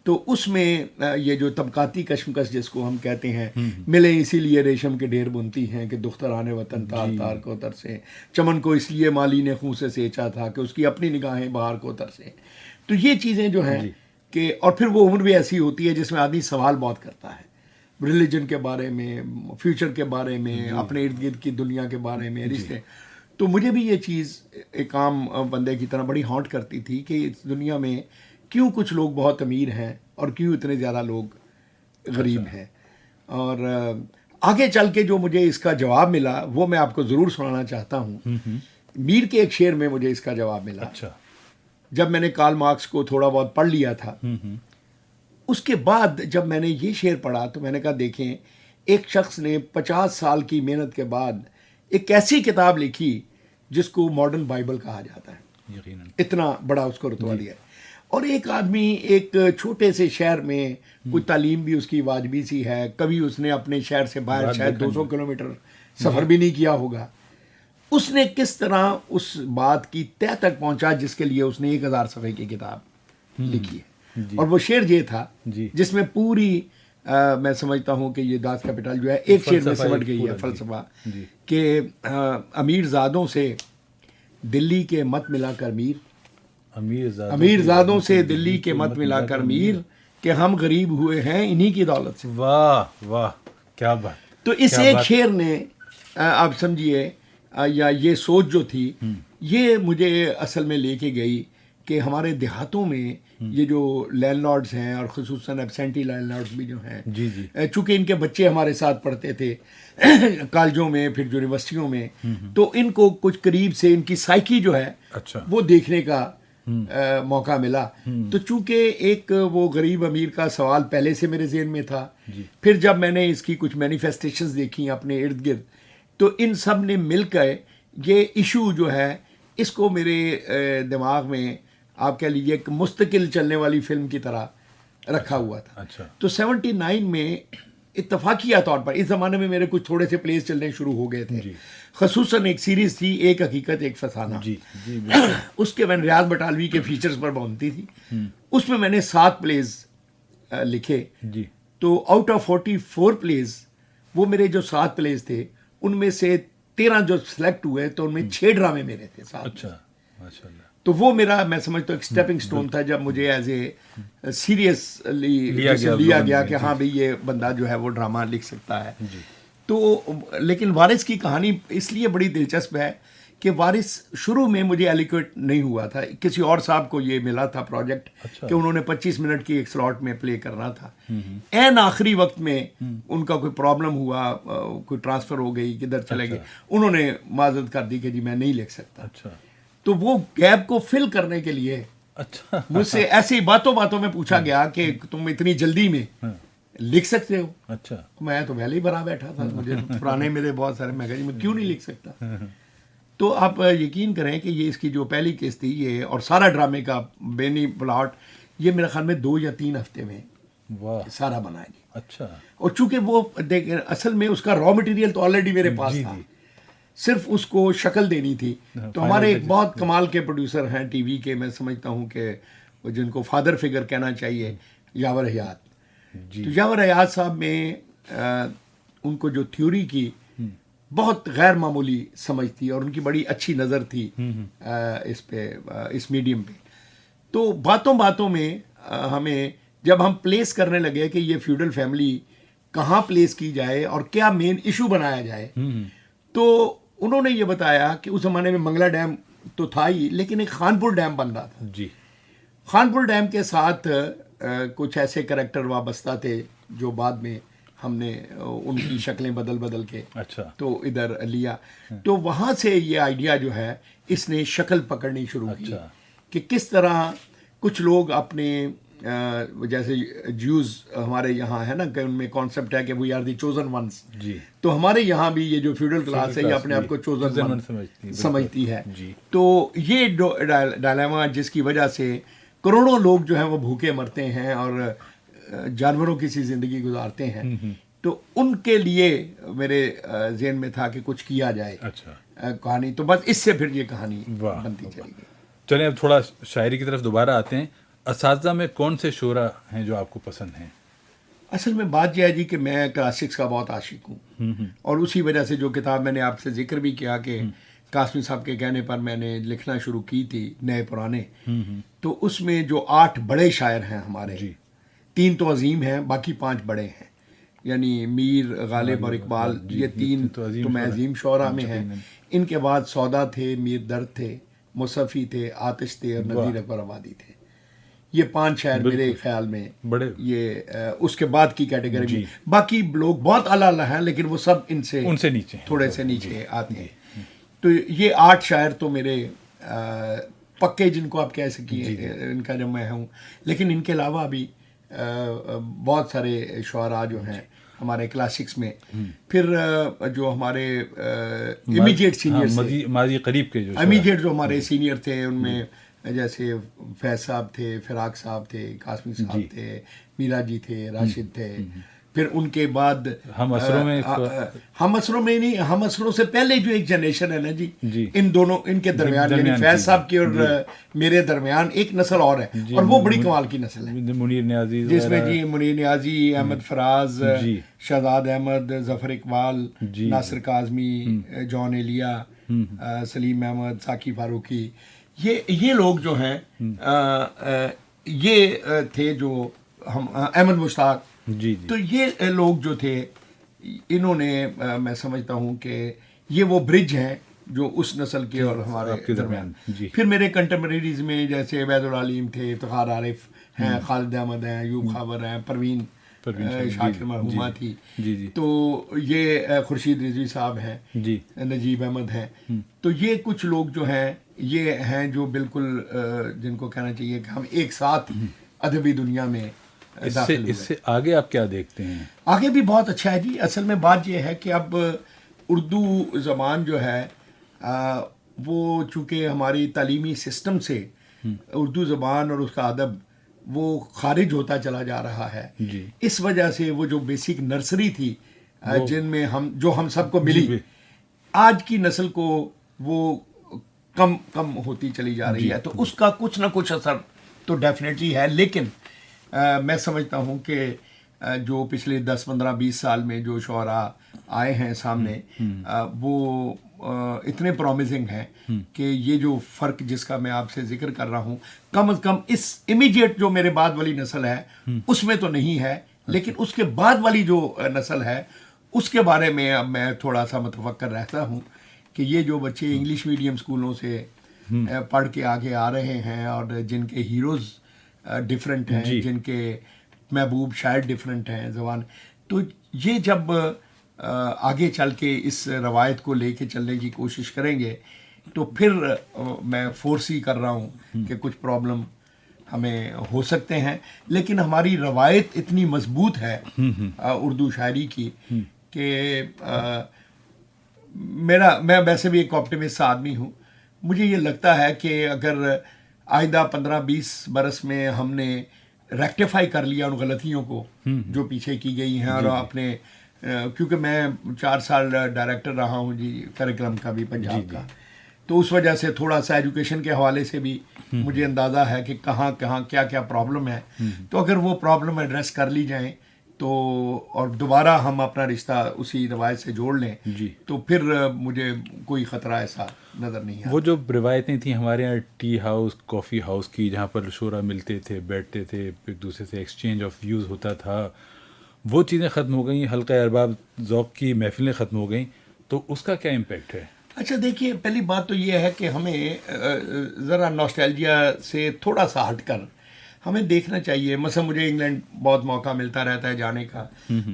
تو اس میں یہ جو طبقاتی کشمکش جس کو ہم کہتے ہیں, ملے اسی لیے ریشم کے ڈھیر بنتی ہیں کہ دخترانے وطن تار تار کو ترسے, چمن کو اس لیے مالی نے خون سے سینچا تھا کہ اس کی اپنی نگاہیں بہار کو ترسے. تو یہ چیزیں جو ہیں کہ, اور پھر وہ عمر بھی ایسی ہوتی ہے جس میں آدمی سوال بہت کرتا ہے, ریلیجن کے بارے میں, فیوچر کے بارے میں, اپنے ارد گرد کی دنیا کے بارے میں, رشتے. تو مجھے بھی یہ چیز ایک عام بندے کی طرح بڑی ہانٹ کرتی تھی کہ اس دنیا میں کیوں کچھ لوگ بہت امیر ہیں اور کیوں اتنے زیادہ لوگ غریب ہیں. اور آگے چل کے جو مجھے اس کا جواب ملا وہ میں آپ کو ضرور سنانا چاہتا ہوں میر کے ایک شعر میں مجھے اس کا جواب ملا. اچھا. جب میں نے کارل مارکس کو تھوڑا بہت پڑھ لیا تھا, اس کے بعد جب میں نے یہ شعر پڑھا تو میں نے کہا دیکھیں, ایک شخص نے 50 سال کی محنت کے بعد ایک ایسی کتاب لکھی جس کو ماڈرن بائبل کہا جاتا ہے. یقیناً. اتنا بڑا اس کو رتبہ دیا ہے. اور ایک آدمی ایک چھوٹے سے شہر میں, کوئی تعلیم بھی اس کی واجبی سی ہے, کبھی اس نے اپنے شہر سے باہر شاید 200 کلومیٹر سفر بھی نہیں کیا ہوگا, اس نے کس طرح اس بات کی تہ تک پہنچا جس کے لیے اس نے 1000 صفحے کی کتاب لکھی ہے. اور وہ شعر یہ تھا جس میں پوری میں سمجھتا ہوں کہ یہ داس کیپٹل جو ہے ایک شعر میں سمجھ گئی ہے فلسفہ, کہ امیر زادوں سے دلی کے مت ملا کر میر, امیر زادوں سے دلی کے مت ملا کر میر, کہ ہم غریب ہوئے ہیں انہی کی دولت سے. واہ واہ, کیا بات. تو اس ایک شعر نے آپ سمجھیے, یا یہ سوچ جو تھی یہ مجھے اصل میں لے کے گئی کہ ہمارے دیہاتوں میں یہ جو لینڈ لارڈز ہیں, اور خصوصاً ایبسینٹی لینڈ لارڈز بھی جو ہیں, چونکہ ان کے بچے ہمارے ساتھ پڑھتے تھے کالجوں میں, پھر یونیورسٹیوں میں, تو ان کو کچھ قریب سے ان کی سائیکی جو ہے وہ دیکھنے کا موقع ملا. تو چونکہ ایک وہ غریب امیر کا سوال پہلے سے میرے ذہن میں تھا, پھر جب میں نے اس کی کچھ مینیفیسٹیشنز دیکھی اپنے ارد گرد, تو ان سب نے مل کر یہ ایشو جو ہے اس کو میرے دماغ میں آپ کہہ لیجیے ایک مستقل چلنے والی فلم کی طرح رکھا ہوا تھا. تو 79 میں اتفاقیہ طور پر, اس زمانے میں میرے کچھ تھوڑے سے پلیز چلنے شروع ہو گئے تھے, خصوصاً ایک سیریز تھی ایک حقیقت ایک فسانہ, اس کے میں نے ریاض بٹالوی کے فیچرز پر بنتی تھی, اس میں میں نے 7 پلیز لکھے. تو آؤٹ آف 44 پلیز وہ میرے جو 7 پلیز تھے ان میں سے 13 جو سلیکٹ ہوئے, تو ان میں 6 ڈرامے میرے تھے 7. اچھا, ماشاءاللہ. تو وہ میرا میں سمجھتا ہوں ایک سٹیپنگ سٹون تھا جب مجھے ایز اے سیریسلی لیا گیا کہ ہاں بھئی یہ بندہ جو ہے وہ ڈرامہ لکھ سکتا ہے. تو لیکن وارث کی کہانی اس لیے بڑی دلچسپ ہے کہ وارث شروع میں مجھے ایلیکویٹ نہیں ہوا تھا, کسی اور صاحب کو یہ ملا تھا پروجیکٹ کہ انہوں نے 25 منٹ کی ایک سلاٹ میں پلے کرنا تھا. این آخری وقت میں ان کا کوئی پرابلم ہوا, کوئی ٹرانسفر ہو گئی, کدھر چلے گئے, انہوں نے معذرت کر دی کہ جی میں نہیں لکھ سکتا. تو وہ گیپ کو فل کرنے کے لیے مجھ سے ایسی باتوں میں پوچھا گیا کہ تم اتنی جلدی میں لکھ سکتے ہو. میں تو پہلے ہی بھرا بیٹھا تھا, مجھے پرانے میرے بہت سارے, میں کہا جی میں کیوں نہیں لکھ سکتا. تو آپ یقین کریں کہ یہ اس کی جو پہلی قسط تھی یہ, اور سارا ڈرامے کا بینی پلاٹ یہ میرے خیال میں 2 یا 3 ہفتے میں سارا بنا جی. اچھا. اور چونکہ وہ اصل میں اس کا را مٹیریل تو آلریڈی میرے پاس تھا, صرف اس کو شکل دینی تھی. تو ہمارے ایک بہت کمال کے پروڈیوسر ہیں ٹی وی کے, میں سمجھتا ہوں کہ جن کو فادر فگر کہنا چاہیے, یاور حیات. تو یاور حیات صاحب میں ان کو جو تھیوری کی بہت غیر معمولی سمجھ تھی, اور ان کی بڑی اچھی نظر تھی اس پہ, اس میڈیم پہ. تو باتوں میں ہمیں جب ہم پلیس کرنے لگے کہ یہ فیوڈل فیملی کہاں پلیس کی جائے اور کیا مین ایشو بنایا جائے, تو انہوں نے یہ بتایا کہ اس زمانے میں منگلا ڈیم تو تھا ہی, لیکن ایک خانپور ڈیم بن رہا تھا. خانپور ڈیم کے ساتھ کچھ ایسے کریکٹر وابستہ تھے جو بعد میں ہم نے ان کی شکلیں بدل کے تو ادھر لیا. تو وہاں سے یہ آئیڈیا جو ہے اس نے شکل پکڑنی شروع کی کہ کس طرح کچھ لوگ اپنے جیسے جیوز ہمارے یہاں ہے نا کہ ان میں کانسیپٹ ہے کہ we are the chosen once. تو ہمارے یہاں بھی یہ جو فیوڈل کلاس ہے یہ اپنے آپ کو چوزن ون سمجھتی ہے. تو یہ ڈائلیما جس کی وجہ سے کروڑوں لوگ جو ہیں وہ بھوکے مرتے ہیں اور جانوروں کی سی زندگی گزارتے ہیں, تو ان کے لیے میرے ذہن میں تھا کہ کچھ کیا جائے کہانی. تو بس اس سے پھر یہ کہانی بنتی چلی گئی. چلیں اب تھوڑا شاعری کی طرف دوبارہ آتے ہیں. اساتذہ میں کون سے شعراء ہیں جو آپ کو پسند ہیں؟ اصل میں بات یہ ہے جی کہ میں کلاسکس کا بہت عاشق ہوں, اور اسی وجہ سے جو کتاب میں نے آپ سے ذکر بھی کیا کہ قاسمی صاحب کے کہنے پر میں نے لکھنا شروع کی تھی نئے پرانے, تو اس میں جو 8 بڑے شاعر ہیں ہمارے, 3 تو عظیم ہیں, باقی 5 بڑے ہیں, یعنی میر, غالب اور اقبال, یہ 3 تو میں عظیم شعراء میں ہیں. ان کے بعد سودا تھے, میر درد تھے, مصفی تھے, آتش تھے, اور نذیر اکبر آبادی تھے. یہ 5 شاعر میرے خیال میں یہ اس کے بعد کی کیٹیگری میں. باقی لوگ بہت اعلیٰ ہیں لیکن وہ سب ان سے نیچے تھوڑے سے نیچے آتے ہیں. تو یہ 8 شاعر تو میرے پکے جن کو آپ کہہ سکیے ان کا جو میں ہوں. لیکن ان کے علاوہ بھی بہت سارے شعراء جو ہیں ہمارے کلاسکس میں. پھر جو ہمارے امیجیٹ سینئر ماضی قریب کے جو امیجیٹ جو ہمارے سینئر تھے ان میں جیسے فیض صاحب تھے, فراق صاحب تھے, قاسمی صاحب تھے, میرا جی تھے, راشد تھے. پھر ان کے بعد ہم اثروں میں نہیں, ہم اثروں سے پہلے جو ایک جنریشن ہے نا جی, ان دونوں ان کے درمیان یعنی فیض صاحب کے اور میرے درمیان ایک نسل اور ہے, اور وہ بڑی کمال کی نسل ہے, منیر نیازی, جس میں جی منیر نیازی, احمد فراز, شہزاد احمد, ظفر اقبال, ناصر کاظمی, جان ایلیا, سلیم احمد, ثاقب فاروقی, یہ لوگ جو ہیں یہ تھے جو ہم, احمد مشتاق. تو یہ لوگ جو تھے انہوں نے میں سمجھتا ہوں کہ یہ وہ برج ہیں جو اس نسل کے اور ہمارے درمیان. پھر میرے کنٹمپریریز میں جیسے عبید العلیم تھے, افتخار عارف ہیں, خالد احمد ہیں, ایوب خاور ہیں, پروین شاکر مرحومہ تھی, تو یہ خورشید رضوی صاحب ہیں, نجیب احمد ہیں. تو یہ کچھ لوگ جو ہیں یہ ہیں جو بالکل جن کو کہنا چاہیے کہ ہم ایک ساتھ ادبی دنیا میں. اس سے آگے آپ کیا دیکھتے ہیں؟ آگے بھی بہت اچھا ہے جی. اصل میں بات یہ ہے کہ اب اردو زبان جو ہے وہ چونکہ ہماری تعلیمی سسٹم سے اردو زبان اور اس کا ادب وہ خارج ہوتا چلا جا رہا ہے. اس وجہ سے وہ جو بیسک نرسری تھی جن میں ہم سب کو ملی, آج کی نسل کو وہ کم ہوتی چلی جا رہی ہے. تو اس کا کچھ نہ کچھ اثر تو ڈیفینیٹلی ہے. لیکن میں سمجھتا ہوں کہ جو پچھلے 10, 15, 20 سال میں جو شعراء آئے ہیں سامنے وہ اتنے پرومزنگ ہیں کہ یہ جو فرق جس کا میں آپ سے ذکر کر رہا ہوں کم از کم اس امیجیٹ جو میرے بعد والی نسل ہے اس میں تو نہیں ہے, لیکن اس کے بعد والی جو نسل ہے اس کے بارے میں اب میں تھوڑا سا متفکر رہتا ہوں کہ یہ جو بچے انگلش میڈیم اسکولوں سے پڑھ کے آگے آ رہے ہیں اور جن کے ہیروز ڈفرینٹ ہیں, جن کے محبوب شاعر ڈفرینٹ ہیں زبان, تو یہ جب آگے چل کے اس روایت کو لے کے چلنے کی کوشش کریں گے تو پھر میں فورسی کر رہا ہوں کہ کچھ پرابلم ہمیں ہو سکتے ہیں. لیکن ہماری روایت اتنی مضبوط ہے اردو شاعری کی کہ میں ویسے بھی ایک آپٹیمسٹ آدمی ہوں. مجھے یہ لگتا ہے کہ اگر آئندہ 15-20 برس میں ہم نے ریکٹیفائی کر لیا ان غلطیوں کو جو پیچھے کی گئی ہیں, اور اپنے کیونکہ میں 4 سال ڈائریکٹر رہا ہوں جی کریکلم کا بھی پنجاب کا, تو اس وجہ سے تھوڑا سا ایجوکیشن کے حوالے سے بھی مجھے اندازہ ہے کہ کہاں کیا پرابلم ہے. تو اگر وہ پرابلم ایڈریس کر لی جائیں تو اور دوبارہ ہم اپنا رشتہ اسی روایت سے جوڑ لیں تو پھر مجھے کوئی خطرہ ایسا نظر نہیں آتا. وہ جو روایتیں تھیں ہمارے یہاں ٹی ہاؤس, کافی ہاؤس کی, جہاں پر شعراء ملتے تھے, بیٹھتے تھے, ایک دوسرے سے ایکسچینج آف ویوز ہوتا تھا, وہ چیزیں ختم ہو گئیں. حلقہ ارباب ذوق کی محفلیں ختم ہو گئیں. تو اس کا کیا امپیکٹ ہے؟ اچھا دیکھیے, پہلی بات تو یہ ہے کہ ہمیں ذرا نوسٹیلجیا سے تھوڑا سا ہٹ کر ہمیں دیکھنا چاہیے. مثلا مجھے انگلینڈ بہت موقع ملتا رہتا ہے جانے کا,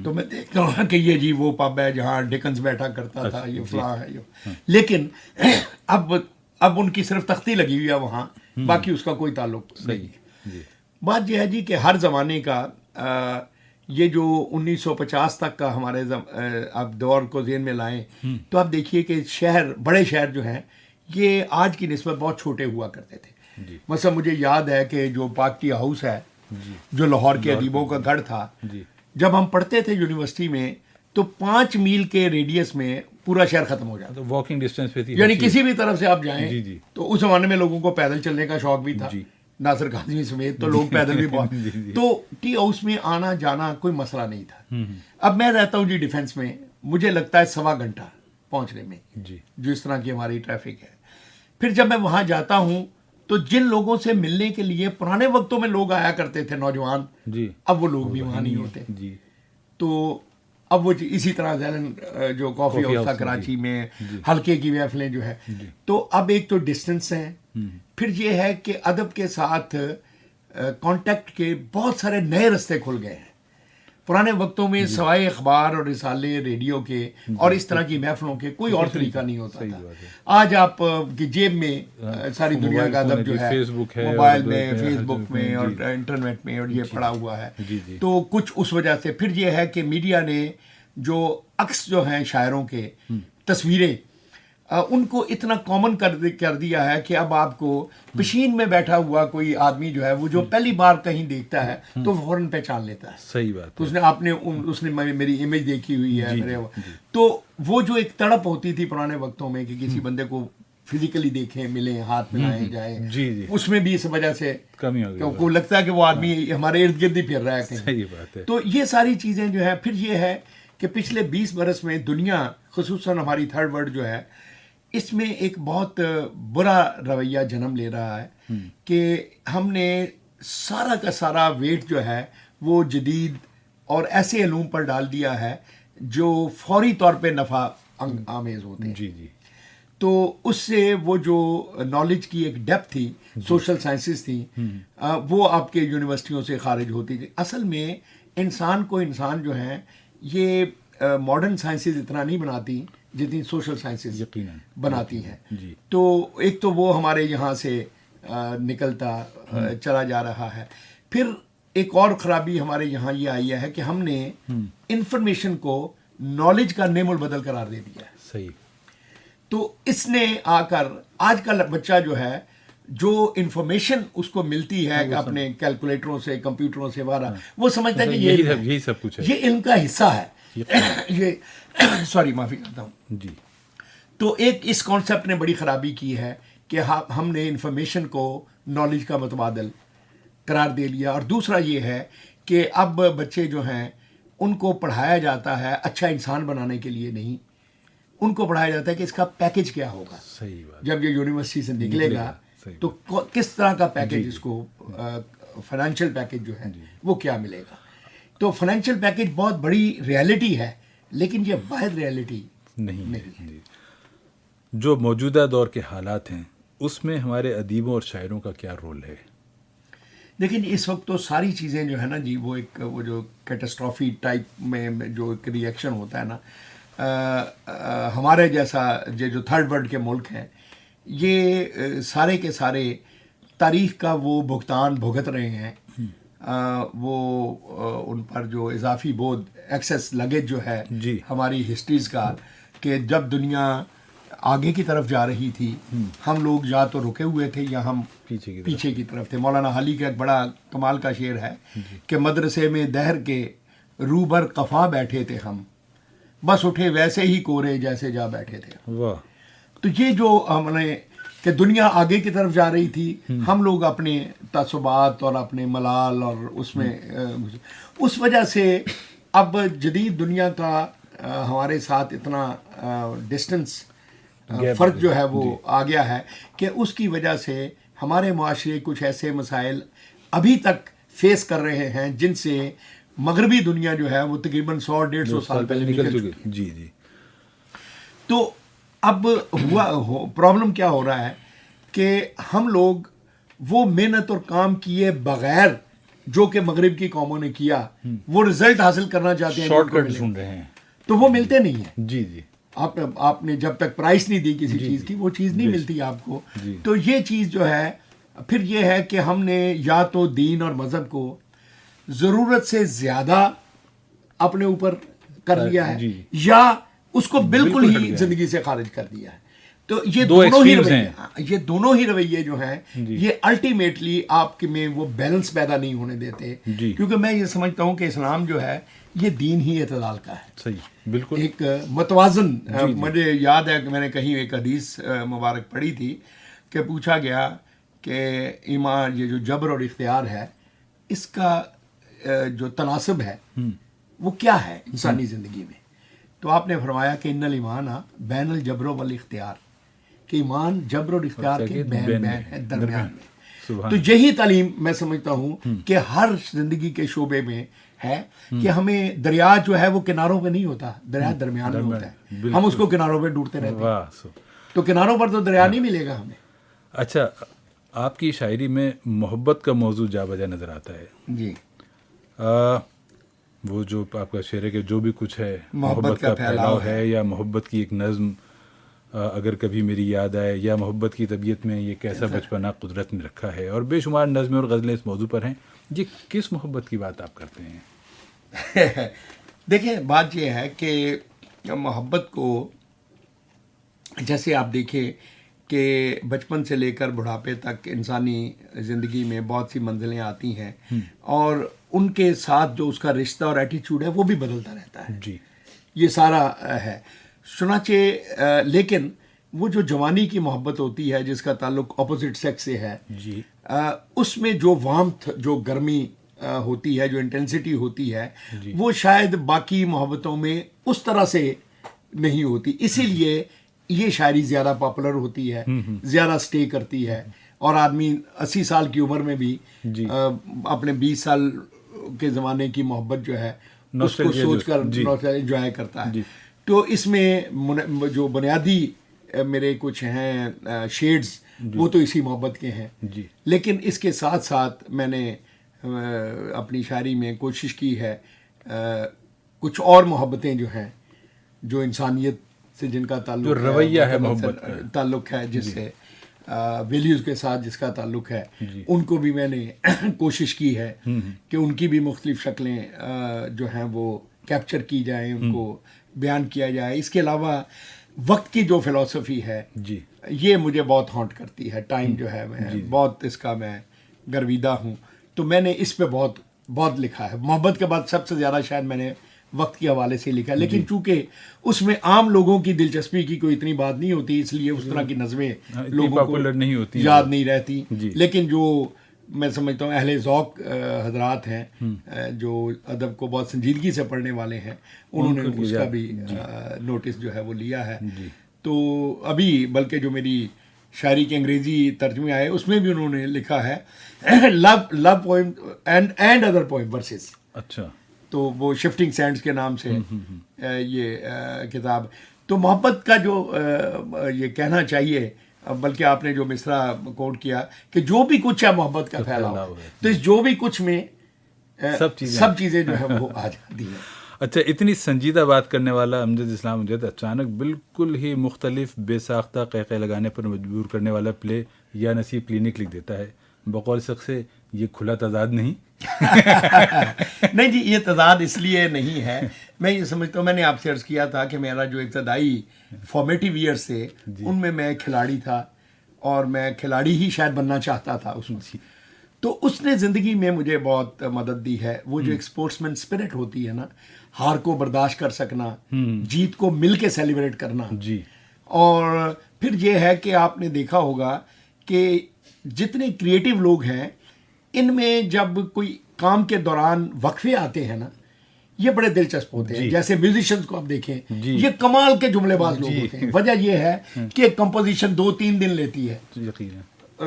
تو میں دیکھتا ہوں کہ یہ جی وہ پب ہے جہاں ڈکنز بیٹھا کرتا تھا, یہ فلاں ہے یہ. لیکن اب ان کی صرف تختی لگی ہوئی ہے وہاں, باقی اس کا کوئی تعلق نہیں ہے. بات یہ ہے جی کہ ہر زمانے کا یہ جو 1950 تک کا ہمارے آپ دور کو ذہن میں لائیں تو آپ دیکھیے کہ بڑے شہر جو ہیں یہ آج کی نسبت بہت چھوٹے ہوا کرتے تھے. مثلا مجھے یاد ہے کہ جو پاک ٹی ہاؤس ہے جو لاہور کے ادیبوں کا گڑھ تھا, جب ہم پڑھتے تھے یونیورسٹی میں تو 5 میل کے ریڈیس میں پورا شہر ختم ہو جاتا, واکنگ ڈسٹینس پہ تھی, یعنی کسی بھی طرف سے آپ جائیں. تو اس زمانے میں لوگوں کو پیدل چلنے کا شوق بھی تھا, ناصر کاظمی سمیت, تو لوگ پیدل بھی بہت. تو ٹی ہاؤس میں آنا جانا کوئی مسئلہ نہیں تھا. اب میں رہتا ہوں جی ڈیفینس میں, مجھے لگتا ہے 1.25 گھنٹہ پہنچنے میں, جو اس طرح کی ہماری ٹریفک ہے. پھر جب میں وہاں جاتا ہوں تو جن لوگوں سے ملنے کے لیے پرانے وقتوں میں لوگ آیا کرتے تھے نوجوان, اب وہ لوگ بھی وہاں نہیں ہوتے. تو اب وہ اسی طرح زیلن جو کافی ہاؤس تھا کراچی میں, حلقے کی محفلیں جو ہے, تو اب ایک تو ڈسٹنس ہیں, پھر یہ ہے کہ ادب کے ساتھ کانٹیکٹ کے بہت سارے نئے رستے کھل گئے ہیں. پرانے وقتوں میں سوائے اخبار اور رسالے ریڈیو کے اور اس طرح کی محفلوں کے کوئی اور طریقہ نہیں ہوتا تھا. آج آپ کی جیب میں ساری دنیا کا ادب جو ہے موبائل میں، فیس بک میں اور انٹرنیٹ میں اور یہ پڑا ہوا ہے. تو کچھ اس وجہ سے پھر یہ ہے کہ میڈیا نے جو عکس جو ہیں شاعروں کے تصویریں ان کو اتنا کامن کر دیا ہے کہ اب آپ کو پشین میں بیٹھا ہوا کوئی آدمی جو ہے وہ جو پہلی بار کہیں دیکھتا ہے تو فوراً پہچان لیتا ہے. صحیح بات. اس نے میری امیج دیکھی ہوئی ہے. تو وہ جو ایک تڑپ ہوتی تھی پرانے وقتوں میں کہ کسی بندے کو فزیکلی دیکھیں، ملیں، ہاتھ ملائیں جائیں، اس میں بھی اس وجہ سے کمی ہو گئی. کو لگتا ہے کہ وہ آدمی ہمارے ارد گرد ہی پھر رہا ہے. صحیح بات ہے. تو یہ ساری چیزیں جو ہے پھر یہ ہے کہ پچھلے 20 برس میں دنیا خصوصاً ہماری تھرڈ ورلڈ جو ہے اس میں ایک بہت برا رویہ جنم لے رہا ہے کہ ہم نے سارا کا سارا ویٹ جو ہے وہ جدید اور ایسے علوم پر ڈال دیا ہے جو فوری طور پہ نفع آمیز ہوتے ہیں. جی. تو اس سے وہ جو نالج کی ایک ڈیپتھ تھی، سوشل سائنسز تھی، وہ آپ کے یونیورسٹیوں سے خارج ہوتی تھی. اصل میں انسان جو ہیں یہ ماڈرن سائنسز اتنا نہیں بناتی جتنی سوشل سائنسز بناتی ہیں. تو ایک تو وہ ہمارے یہاں سے نکلتا چلا جا رہا ہے. پھر ایک اور خرابی ہمارے یہاں یہ آئی ہے کہ ہم نے انفارمیشن کو نالج کا نعم البدل قرار دے دیا ہے. صحیح. تو اس نے آ کر آج کا بچہ جو ہے جو انفارمیشن اس کو ملتی ہے اپنے کیلکولیٹروں سے، کمپیوٹروں سے وغیرہ، وہ سمجھتا ہے کہ یہی سب کچھ ہے، یہ علم کا حصہ ہے. یہ سوری معافی کرتا ہوں. جی. تو ایک اس کانسیپٹ نے بڑی خرابی کی ہے کہ ہم نے انفارمیشن کو نالج کا متبادل قرار دے لیا. اور دوسرا یہ ہے کہ اب بچے جو ہیں ان کو پڑھایا جاتا ہے اچھا انسان بنانے کے لیے نہیں، ان کو پڑھایا جاتا ہے کہ اس کا پیکج کیا ہوگا. صحیح بات. جب یہ یونیورسٹی سے نکلے گا تو کس طرح کا پیکج اس کو فائنینشیل پیکج جو ہے وہ کیا ملے گا. تو فائنینشیل پیکج بہت بڑی ریالٹی ہے لیکن یہ واحد ریالٹی نہیں ہے. جو موجودہ دور کے حالات ہیں اس میں ہمارے ادیبوں اور شاعروں کا کیا رول ہے؟ لیکن اس وقت تو ساری چیزیں جو ہے نا جی وہ جو کیٹاسٹرافی ٹائپ میں جو ایک ری ایکشن ہوتا ہے نا، ہمارے جیسا جو تھرڈ ورلڈ کے ملک ہیں یہ سارے کے سارے تاریخ کا وہ بھگتان بھگت رہے ہیں. وہ ان پر جو اضافی بود ایکسیس لگیج جو ہے ہماری ہسٹریز کا، کہ جب دنیا آگے کی طرف جا رہی تھی ہم لوگ یا تو رکے ہوئے تھے یا ہم پیچھے کی طرف تھے. مولانا حالی کا ایک بڑا کمال کا شعر ہے کہ مدرسے میں دہر کے روبر قفا بیٹھے تھے ہم، بس اٹھے ویسے ہی کورے جیسے جا بیٹھے تھے. تو یہ جو ہم نے کہ دنیا آگے کی طرف جا رہی تھی، ہم لوگ اپنے تعصبات اور اپنے ملال اور اس میں اس وجہ سے اب جدید دنیا کا ہمارے ساتھ اتنا ڈسٹنس فرق جو ہے وہ آ گیا ہے کہ اس کی وجہ سے ہمارے معاشرے کچھ ایسے مسائل ابھی تک فیس کر رہے ہیں جن سے مغربی دنیا جو ہے وہ تقریباً 100-150 سال پہلے نکل چکی. جی. تو اب پرابلم کیا ہو رہا ہے کہ ہم لوگ وہ محنت اور کام کیے بغیر جو کہ مغرب کی قوموں نے کیا وہ رزلٹ حاصل کرنا چاہتے ہیں، شارٹ کٹ ڈھونڈ رہے ہیں، تو وہ ملتے نہیں ہیں. جی. آپ نے جب تک پرائس نہیں دی کسی چیز کی وہ چیز نہیں ملتی آپ کو. تو یہ چیز جو ہے پھر یہ ہے کہ ہم نے یا تو دین اور مذہب کو ضرورت سے زیادہ اپنے اوپر کر لیا ہے یا اس کو بالکل ہی زندگی سے خارج کر دیا ہے. تو یہ دونوں ہی رویے جو ہیں یہ الٹیمیٹلی آپ کے میں وہ بیلنس پیدا نہیں ہونے دیتے. کیونکہ میں یہ سمجھتا ہوں کہ اسلام جو ہے یہ دین ہی اعتدال کا ہے. صحیح، بالکل ایک متوازن. مجھے یاد ہے کہ میں نے کہیں ایک حدیث مبارک پڑھی تھی کہ پوچھا گیا کہ ایمان یہ جو جبر اور اختیار ہے اس کا جو تناسب ہے وہ کیا ہے انسانی زندگی میں. تو آپ نے فرمایا کہ ان الایمان بین الجبر والاختیار، کہ ایمان جبر اور اختیار کے بین ہے، درمیان میں. تو یہی تعلیم میں سمجھتا ہوں کہ ہر زندگی کے شعبے میں ہے کہ ہمیں دریا جو ہے وہ کناروں پہ نہیں ہوتا، دریا درمیان میں ہوتا ہے. ہم اس کو کناروں پہ ڈوبتے رہتے ہیں، تو کناروں پر تو دریا نہیں ملے گا ہمیں. اچھا، آپ کی شاعری میں محبت کا موضوع جا بجا نظر آتا ہے. جی. وہ جو آپ کا شعر ہے کہ جو بھی کچھ ہے محبت کا پھیلاؤ ہے، یا محبت کی ایک نظم اگر کبھی میری یاد آئے، یا محبت کی طبیعت میں یہ کیسا بچپنا قدرت نے رکھا ہے، اور بے شمار نظمیں اور غزلیں اس موضوع پر ہیں. یہ کس محبت کی بات آپ کرتے ہیں؟ دیکھیں بات یہ ہے کہ محبت کو جیسے آپ دیکھیں کہ بچپن سے لے کر بڑھاپے تک انسانی زندگی میں بہت سی منزلیں آتی ہیں، اور ان کے ساتھ جو اس کا رشتہ اور ایٹیچیوڈ ہے وہ بھی بدلتا رہتا ہے. جی، یہ سارا ہے. چنانچہ لیکن وہ جو جوانی کی محبت ہوتی ہے جس کا تعلق اپوزٹ سیکس سے ہے، جی، اس میں جو وارمتھ، جو گرمی ہوتی ہے، جو انٹینسٹی ہوتی ہے، جی، وہ شاید باقی محبتوں میں اس طرح سے نہیں ہوتی. اسی لیے یہ شاعری زیادہ پاپولر ہوتی ہے، زیادہ سٹے کرتی ہے، اور آدمی 80 سال کی عمر میں بھی جی، اپنے 20 سال کے زمانے کی محبت جو ہے اس کو Nostalgia سوچ کر جی، انجوائے کرتا ہے. جی. تو اس میں جو بنیادی میرے کچھ ہیں شیڈز، وہ تو اسی محبت کے ہیں. جی، لیکن اس کے ساتھ ساتھ میں نے اپنی شاعری میں کوشش کی ہے کچھ اور محبتیں جو ہیں، جو انسانیت سے جن کا تعلق جو رویہ ہے محبت کا، تعلق ہے، جس سے ویلیوز کے ساتھ جس کا تعلق ہے، جی، ان کو بھی میں نے کوشش کی ہے کہ ان کی بھی مختلف شکلیں جو ہیں وہ کیپچر کی جائیں، ان کو بیان کیا جائے. اس کے علاوہ وقت کی جو فلسفی ہے، جی، یہ مجھے بہت ہانٹ کرتی ہے. ٹائم جو ہے میں بہت اس کا میں گرویدہ ہوں، تو میں نے اس پہ بہت بہت لکھا ہے. محبت کے بعد سب سے زیادہ شاید میں نے وقت کے حوالے سے لکھا ہے، لیکن چونکہ اس میں عام لوگوں کی دلچسپی کی کوئی اتنی بات نہیں ہوتی، اس لیے اس طرح کی نظمیں لوگوں کو پاپولر نہیں ہوتی، یاد نہیں رہتی. جی. لیکن جو میں سمجھتا ہوں اہل ذوق حضرات ہیں، جو ادب کو بہت سنجیدگی سے پڑھنے والے ہیں، انہوں نے اس کا بھی نوٹس جو ہے وہ لیا ہے. تو ابھی بلکہ جو میری شاعری کے انگریزی ترجمے آئے اس میں بھی انہوں نے لکھا ہے love poem and other poem verses. اچھا. تو وہ شفٹنگ سینڈز کے نام سے یہ کتاب. تو محبت کا جو یہ کہنا چاہیے، بلکہ آپ نے جو مصرع کوٹ کیا کہ جو بھی کچھ ہے محبت کا پھیلاؤ، تو اس جو بھی کچھ میں سب چیزیں جو ہے وہ آ جاتی ہیں. اچھا، اتنی سنجیدہ بات کرنے والا امجد اسلام امجد اچانک بالکل ہی مختلف بے ساختہ قہقہ لگانے پر مجبور کرنے والا پلے یا نصیب کلینک لکھ دیتا ہے. بقول شخص سے یہ کھلا تضاد نہیں؟ نہیں جی، یہ تضاد اس لیے نہیں ہے. میں یہ سمجھتا ہوں، میں نے آپ سے عرض کیا تھا کہ میرا جو ابتدائی فارمیٹیو ایئرس تھے ان میں کھلاڑی تھا، اور میں کھلاڑی ہی شاید بننا چاہتا تھا اس میں. تو اس نے زندگی میں مجھے بہت مدد دی ہے. وہ جو ایک اسپورٹس مین اسپرٹ ہوتی ہے نا، ہار کو برداشت کر سکنا، جیت کو مل کے سیلیبریٹ کرنا. جی. اور پھر یہ ہے کہ آپ نے دیکھا ہوگا کہ جتنے کریٹیو لوگ ہیں، ان میں جب کوئی کام کے دوران وقفے آتے ہیں نا، یہ بڑے دلچسپ ہوتے ہیں. جیسے میوزیشنز کو آپ دیکھیں، یہ کمال کے جملے باز لوگ ہوتے ہیں. وجہ یہ ہے کہ ایک کمپوزیشن 2-3 دن لیتی ہے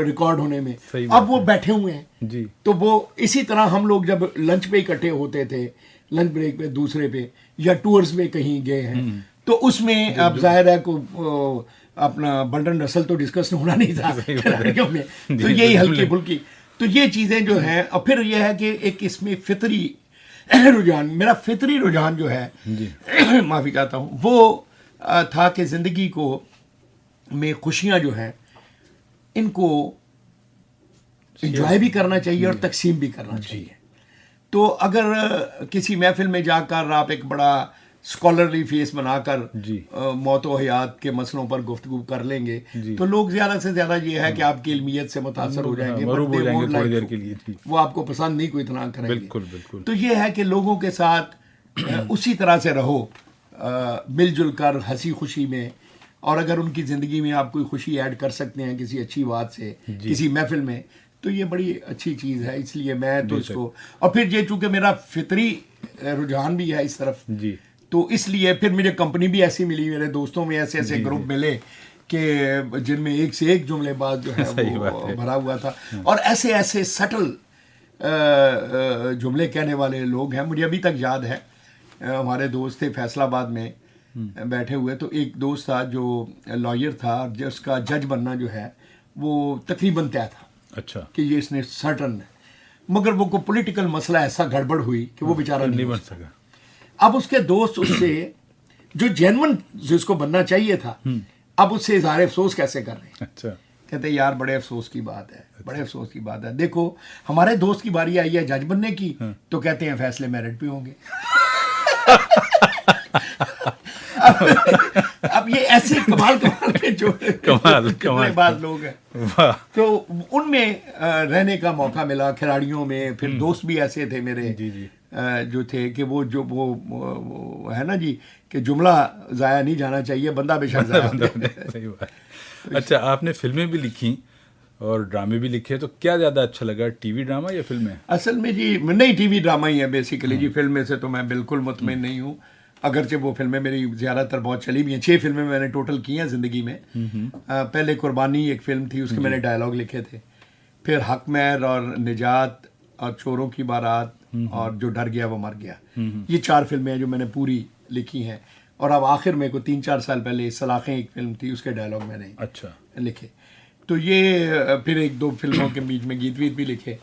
ریکارڈ ہونے میں. اب وہ بیٹھے ہوئے ہیں. تو وہ اسی طرح ہم لوگ جب لنچ پہ اکٹھے ہوتے تھے، لنچ بریک پہ، دوسرے پہ، یا ٹورز میں کہیں گئے ہیں، تو اس میں اب ظاہر ہے کو اپنا برٹن رسل تو ڈسکس ہونا نہیں تھا کھلاڑیوں میں، تو یہی ہلکی پھلکی. تو یہ چیزیں جو ہیں، اور پھر یہ ہے کہ ایک اس میں فطری رجحان، میرا فطری رجحان جو ہے، معافی چاہتا ہوں، وہ تھا کہ زندگی کو میں خوشیاں جو ہیں ان کو انجوائے بھی کرنا چاہیے اور تقسیم بھی کرنا چاہیے. تو اگر کسی محفل میں جا کر آپ ایک بڑا اسکالرلی فیس بنا کر موت و حیات کے مسئلوں پر گفتگو کر لیں گے، تو لوگ زیادہ سے زیادہ یہ ہے کہ آپ کی علمیت سے متاثر ہو جائیں گے، وہ آپ کو پسند نہیں کوئی اتنا کریں گے. تو یہ ہے کہ لوگوں کے ساتھ اسی طرح سے رہو، مل جل کر، ہنسی خوشی میں. اور اگر ان کی زندگی میں آپ کوئی خوشی ایڈ کر سکتے ہیں کسی اچھی بات سے، کسی محفل میں، تو یہ بڑی اچھی چیز ہے. اس لیے میں تو اس کو، اور پھر یہ چونکہ میرا فطری رجحان بھی ہے اس طرف، تو اس لیے پھر مجھے کمپنی بھی ایسی ملی، میرے دوستوں میں ایسے ایسے گروپ ملے کہ جن میں ایک سے ایک جملے باز جو ہے وہ بھرا ہوا تھا، اور ایسے ایسے سٹل جملے کہنے والے لوگ ہیں. مجھے ابھی تک یاد ہے، ہمارے دوست تھے فیصل آباد میں بیٹھے ہوئے، تو ایک دوست تھا جو لائر تھا، جس کا جج بننا جو ہے وہ تقریباً طے تھا. اچھا. کہ یہ اس نے سرٹن ہے. مگر وہ کوئی پولیٹیکل مسئلہ ایسا گڑبڑ ہوئی کہ وہ بیچارہ نہیں نہیں بن بن سکا. اب اس کے دوست اس سے جو جینون جس کو بننا چاہیے تھا اب اس سے اظہار افسوس کیسے کر رہے ہیں. اچھا. کہتے ہیں یار بڑے افسوس کی بات ہے, بڑے افسوس کی بات ہے. دیکھو ہمارے دوست کی باری آئی ہے جج بننے کی تو کہتے ہیں فیصلے میرٹ پہ ہوں گے. اب یہ ایسے کمال کے جو کمال بعض لوگ ہیں تو ان میں رہنے کا موقع ملا, کھلاڑیوں میں. پھر دوست بھی ایسے تھے میرے جو تھے کہ وہ جو وہ ہے نا جی کہ جملہ ضائع نہیں جانا چاہیے, بندہ بے شک ضائع. اچھا, آپ نے فلمیں بھی لکھی اور ڈرامے بھی لکھے, تو کیا زیادہ اچھا لگا, ٹی وی ڈرامہ یا فلمیں؟ اصل میں جی نہیں ٹی وی ڈرامہ ہی ہے بیسیکلی جی. فلمیں سے تو میں بالکل مطمئن نہیں ہوں, اگرچہ وہ فلمیں میری زیادہ تر بہت چلی بھی ہیں. 6 فلمیں میں نے ٹوٹل کی ہیں زندگی میں. پہلے قربانی ایک فلم تھی, اس کے میں نے ڈائلاگ لکھے تھے. پھر حق مہر اور نجات اور چوروں کی بارات اور جو ڈر گیا وہ مر گیا, یہ 4 فلمیں ہیں جو میں نے پوری لکھی ہیں. اور اب آخر میں کوئی 3-4 سال پہلے سلاخیں ایک فلم تھی, اس کے ڈائلاگ میں نے اچھا لکھے. تو یہ پھر 1-2 فلموں کے بیچ میں گیت ویت بھی لکھے.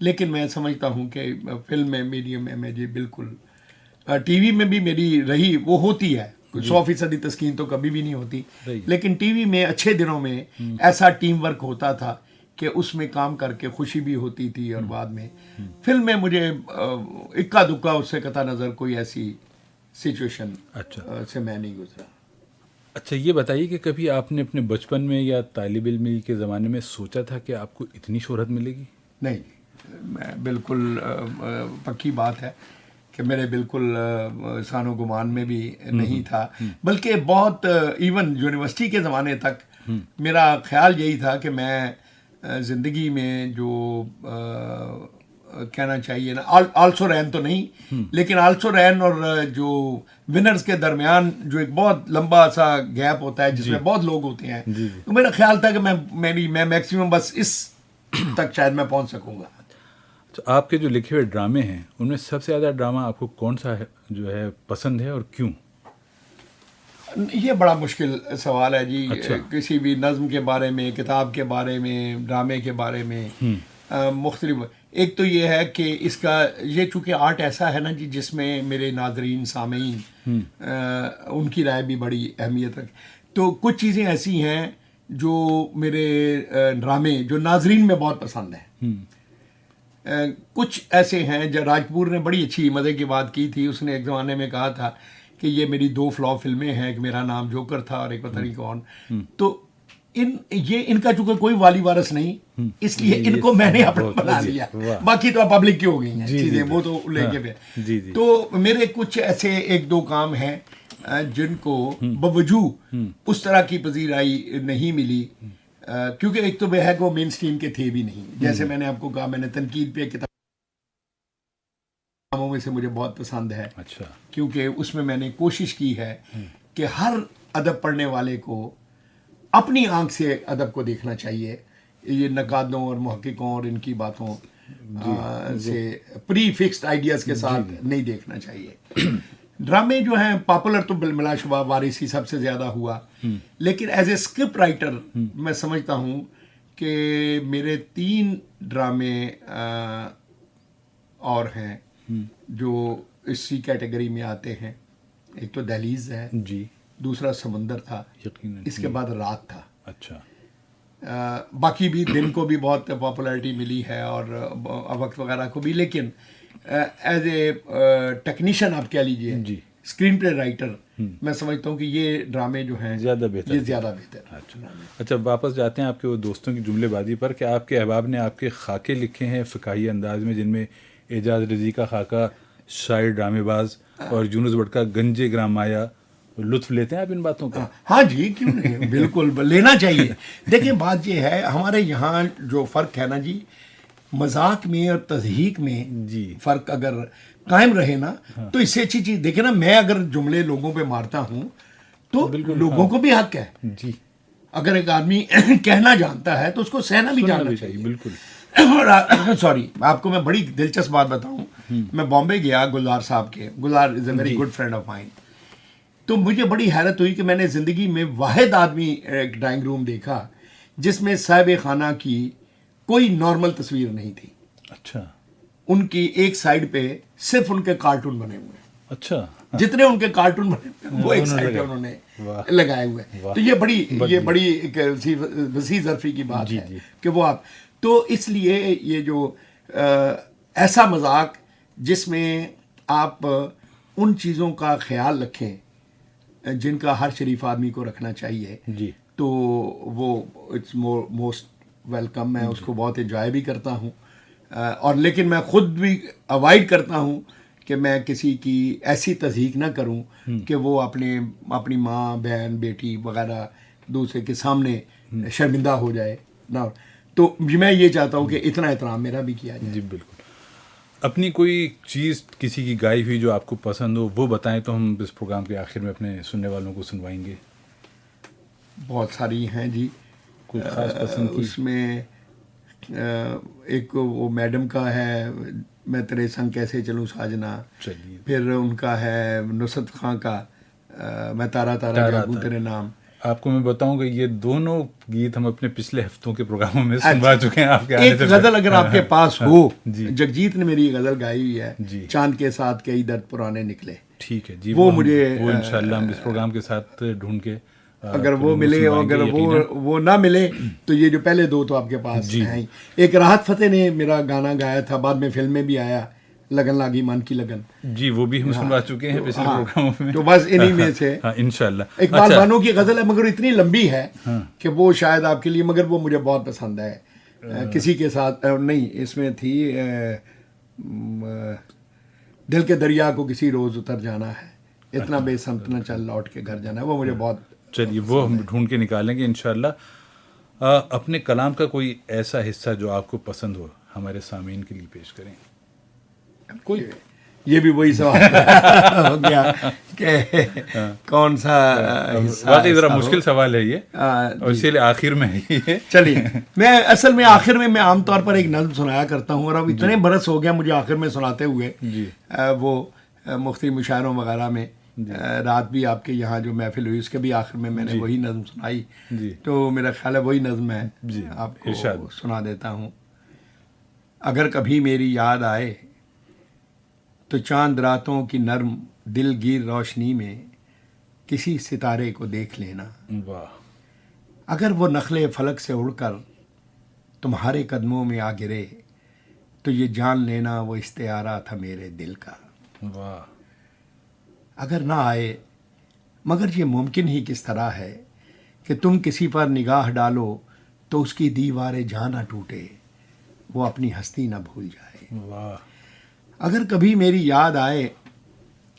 لیکن میں سمجھتا ہوں کہ فلم میں میڈیم میں جی بالکل, ٹی وی میں بھی میری رہی وہ ہوتی ہے 100% تسکین تو کبھی بھی نہیں ہوتی, لیکن ٹی وی میں اچھے دنوں میں ایسا ٹیم ورک ہوتا تھا کہ اس میں کام کر کے خوشی بھی ہوتی تھی. اور بعد میں فلم میں مجھے اکا دکا اس سے قطع نظر کوئی ایسی سچویشن سے میں نہیں گزرا. اچھا, یہ بتائیے کہ کبھی آپ نے اپنے بچپن میں یا طالب علمی کے زمانے میں سوچا تھا کہ آپ کو اتنی شہرت ملے گی؟ نہیں, میں بالکل پکی بات ہے کہ میرے بالکل سان و گمان میں بھی نہیں تھا. بلکہ بہت ایون یونیورسٹی کے زمانے تک میرا خیال یہی تھا کہ میں زندگی میں جو کہنا چاہیے نا آلسو رین تو نہیں, لیکن آلسو رین اور جو ونرز کے درمیان جو ایک بہت لمبا سا گیپ ہوتا ہے جس میں بہت لوگ ہوتے ہیں, تو میرا خیال تھا کہ میں میکسیمم بس اس تک شاید میں پہنچ سکوں گا. تو آپ کے جو لکھے ہوئے ڈرامے ہیں ان میں سب سے زیادہ ڈرامہ آپ کو کون سا ہے جو ہے پسند ہے اور کیوں؟ یہ بڑا مشکل سوال ہے جی. کسی بھی نظم کے بارے میں, کتاب کے بارے میں, ڈرامے کے بارے میں مختلف. ایک تو یہ ہے کہ اس کا یہ چونکہ آرٹ ایسا ہے نا جی جس میں میرے ناظرین سامعین ان کی رائے بھی بڑی اہمیت رکھے. تو کچھ چیزیں ایسی ہیں جو میرے ڈرامے جو ناظرین میں بہت پسند ہیں. کچھ ایسے ہیں جو راجپور نے بڑی اچھی مزے کی بات کی تھی. اس نے ایک زمانے میں کہا تھا کہ یہ میری 2 فلاپ فلمیں ہیں, ایک میرا نام جوکر تھا اور ایک پتہ نہیں کون. تو ان کا چونکہ کوئی والی وارث نہیں, اس لیے ان کو میں نے اپنا بنا لیا. باقی تو پبلک کی ہو گئی ہیں چیزیں, وہ تو لے کے بھی. تو میرے کچھ ایسے 1-2 کام ہیں جن کو بوجوہ اس طرح کی پذیرائی نہیں ملی, کیونکہ ایک تو وہ ہے کہ وہ مین سٹریم کے تھے بھی نہیں. جیسے میں نے آپ کو کہا, میں نے تنقید پہ کتابوں میں سے مجھے بہت پسند ہے. اچھا, کیونکہ اس میں نے کوشش کی ہے کہ ہر ادب پڑھنے والے کو اپنی آنکھ سے ادب کو دیکھنا چاہیے, یہ نقادوں اور محققوں اور ان کی باتوں سے پری فکسڈ آئیڈیاز کے ساتھ نہیں دیکھنا چاہیے. ڈرامے جو ہیں پاپولر تو بلا شبہ وارثی سب سے زیادہ ہوا, لیکن ایز اے اسکرپٹ رائٹر میں سمجھتا ہوں کہ میرے 3 ڈرامے اور ہیں جو اسی کیٹیگری میں آتے ہیں. ایک تو دہلیز ہے جی, دوسرا سمندر تھا, اس کے بعد رات تھا. اچھا, باقی بھی دن کو بھی بہت پاپولیرٹی ملی ہے اور وقت وغیرہ کو بھی, لیکن ایز اے ٹیکنیشین آپ کہہ لیجیے, اسکرین پلے رائٹر, میں سمجھتا ہوں کہ یہ ڈرامے جو ہیں زیادہ بہتر, یہ زیادہ بہتر. اچھا, واپس جاتے ہیں آپ کے وہ دوستوں کی جملے بازی پر کہ آپ کے احباب نے آپ کے خاکے لکھے ہیں فکاہی انداز میں, جن میں اعجاز رضی کا خاکہ شاعر ڈرامے باز اور یونس بٹ کا گنج گرام مایا. لطف لیتے ہیں آپ ان باتوں کا؟ ہاں جی, کیوں نہیں, بالکل لینا چاہیے. دیکھیں بات یہ ہے, ہمارے یہاں جو فرق ہے نا جی, مذاق میں اور تضحیک میں فرق اگر قائم رہے نا تو اس سے اچھی چیز. دیکھیں نا, میں اگر جملے لوگوں پہ مارتا ہوں تو لوگوں کو بھی حق ہے جی. اگر ایک آدمی کہنا جانتا ہے تو اس کو سہنا بھی جاننا چاہیے. بالکل. سوری, آپ کو میں بڑی دلچسپ بات بتاؤں. میں بامبے گیا گلزار صاحب کے. Gulzar is a very good friend of mine. تو مجھے بڑی حیرت ہوئی کہ میں نے زندگی میں واحد آدمی ایک ڈرائنگ روم دیکھا جس میں صاحب خانہ کی کوئی نارمل تصویر نہیں تھی. اچھا, ان کی ایک سائڈ پہ صرف ان کے کارٹون بنے ہوئے ہیں. اچھا, جتنے ان کے کارٹون بنے ہوئے ہیں وہ ایک سائڈ پہ انہوں نے لگائے ہوئے ہیں. تو یہ بڑی ایک وسیع ظرفی کی بات ہے کہ وہ آپ تو اس لیے یہ جو ایسا مذاق جس میں آپ ان چیزوں کا خیال رکھیں جن کا ہر شریف آدمی کو رکھنا چاہیے, تو وہ اٹس موسٹ ویلکم. میں اس کو بہت انجوائے بھی کرتا ہوں, اور لیکن میں خود بھی اوائڈ کرتا ہوں کہ میں کسی کی ایسی تضحیک نہ کروں کہ وہ اپنی ماں, بہن, بیٹی وغیرہ دوسرے کے سامنے شرمندہ ہو جائے نا. تو میں یہ چاہتا ہوں کہ اتنا احترام میرا بھی کیا جائے. جی بالکل. اپنی کوئی چیز کسی کی گائی ہوئی جو آپ کو پسند ہو وہ بتائیں تو ہم اس پروگرام کے آخر میں اپنے سننے والوں کو سنوائیں گے. بہت ساری ہیں جی. کوئی خاص پسند کی؟ اس میں ایک وہ میڈم کا ہے میں تیرے سنگ کیسے چلوں ساجنا. چلیے. پھر ان کا ہے نصرت خان کا میں تارا تارا جاگوں تیرے نام. آپ کو میں بتاؤں کہ یہ دونوں گیت ہم اپنے پچھلے ہفتوں کے پروگراموں میں سنوا چکے ہیں. آپ کے ایک غزل اگر آپ کے پاس ہو, جی جگجیت نے میری یہ غزل گائی ہوئی ہے, جی, چاند کے ساتھ کئی درد پرانے نکلے. ٹھیک ہے جی, وہ مجھے وہ انشاءاللہ ہم اس پروگرام کے ساتھ ڈھونڈ کے اگر وہ ملے, اگر وہ نہ ملے تو یہ جو پہلے دو تو آپ کے پاس ہیں. ایک راحت فتح نے میرا گانا گایا تھا, بعد میں فلم میں بھی آیا, لگن لاگی من کی لگن. جی وہ بھی ہم سنوا چکے ہیں پچھلے پروگراموں میں. تو بس انہی میں سے انشاءاللہ. اقبال بانو کی غزل ہے مگر اتنی لمبی ہے کہ وہ شاید آپ کے لیے, مگر وہ مجھے بہت پسند ہے. کسی کے ساتھ نہیں, اس میں تھی دل کے دریا کو کسی روز اتر جانا ہے, اتنا بے سمت نہ چل لوٹ کے گھر جانا ہے. وہ مجھے بہت. چلیے وہ ہم ڈھونڈ کے نکالیں گے انشاءاللہ. اپنے کلام کا کوئی ایسا حصہ جو آپ کو پسند ہو ہمارے سامعین کے لیے پیش کریں. کوئی یہ بھی وہی سوال ہو گیا کہ کون سا واقعی ذرا مشکل سوال ہے یہ, اور اسی لیے آخر میں ہے. چلیے میں اصل میں آخر میں عام طور پر ایک نظم سنایا کرتا ہوں, اور اب اتنے برس ہو گیا مجھے آخر میں سناتے ہوئے. وہ مختلف مشاعروں وغیرہ میں, رات بھی آپ کے یہاں جو محفل ہوئی اس کے بھی آخر میں میں نے وہی نظم سنائی. تو میرا خیال ہے وہی نظم ہے, آپ کو سنا دیتا ہوں. اگر کبھی میری یاد آئے تو چاند راتوں کی نرم دل گیر روشنی میں کسی ستارے کو دیکھ لینا. اگر وہ نخلے فلک سے اڑ کر تمہارے قدموں میں آ گرے تو یہ جان لینا وہ استعارہ تھا میرے دل کا. اگر نہ آئے مگر یہ ممکن ہی کس طرح ہے کہ تم کسی پر نگاہ ڈالو تو اس کی دیوار جہاں نہ ٹوٹے, وہ اپنی ہستی نہ بھول جائے. اگر کبھی میری یاد آئے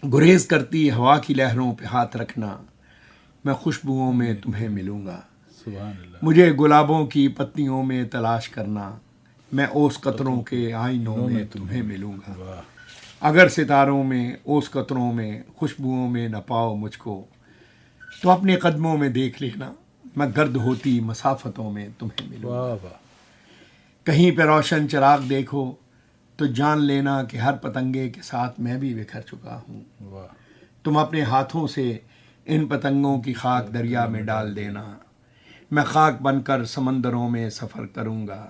گریز کرتی ہوا کی لہروں پہ ہاتھ رکھنا, میں خوشبوؤں میں تمہیں ملوں گا. مجھے گلابوں کی پتیوں میں تلاش کرنا, میں اوس قطروں کے آئینوں میں تمہیں ملوں گا. اگر ستاروں میں اوس قطروں میں خوشبوؤں میں نہ پاؤ مجھ کو تو اپنے قدموں میں دیکھ لینا, میں گرد ہوتی مسافتوں میں تمہیں ملوں گا. کہیں پہ روشن چراغ دیکھو تو جان لینا کہ ہر پتنگے کے ساتھ میں بھی بکھر چکا ہوں. تم اپنے ہاتھوں سے ان پتنگوں کی خاک دریا میں ڈال دینا, میں خاک بن کر سمندروں میں سفر کروں گا.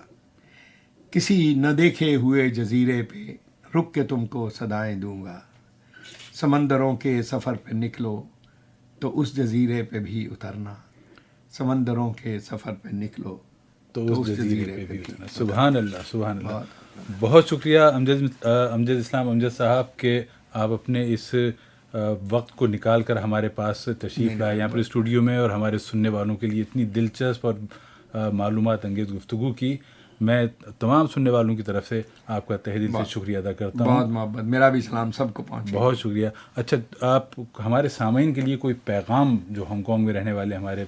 کسی نہ دیکھے ہوئے جزیرے پہ رک کے تم کو صدائیں دوں گا. سمندروں کے سفر پہ نکلو تو اس جزیرے پہ بھی اترنا, سمندروں کے سفر پہ نکلو تو اس جزیرے پہ بھی اترنا. سبحان اللہ, سبحان اللہ. بہت شکریہ امجد اسلام امجد صاحب کہ آپ اپنے اس وقت کو نکال کر ہمارے پاس تشریف لائے یہاں پر اسٹوڈیو میں, اور ہمارے سننے والوں کے لیے اتنی دلچسپ اور معلومات انگیز گفتگو کی. میں تمام سننے والوں کی طرف سے آپ کا تہہ دل سے شکریہ ادا کرتا ہوں. بہت محبت, میرا بھی سلام سب کو پہنچے. بہت شکریہ. اچھا, آپ ہمارے سامعین کے لیے کوئی پیغام, جو ہانگ کانگ میں رہنے والے ہمارے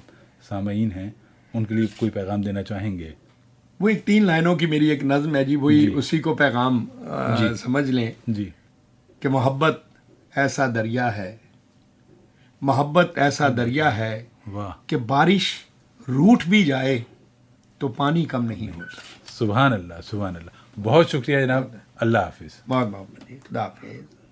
سامعین ہیں ان کے لیے کوئی پیغام دینا چاہیں گے؟ وہ ایک 3 لائنوں کی میری ایک نظم ہے جی, وہی اسی کو پیغام سمجھ لیں جی. کہ محبت ایسا دریا ہے, محبت ایسا دریا ہے کہ بارش روٹ بھی جائے تو پانی کم نہیں ہوتا. سبحان اللہ, سبحان اللہ. بہت شکریہ جناب. اللہ حافظ. بہت بہت خدا حافظ.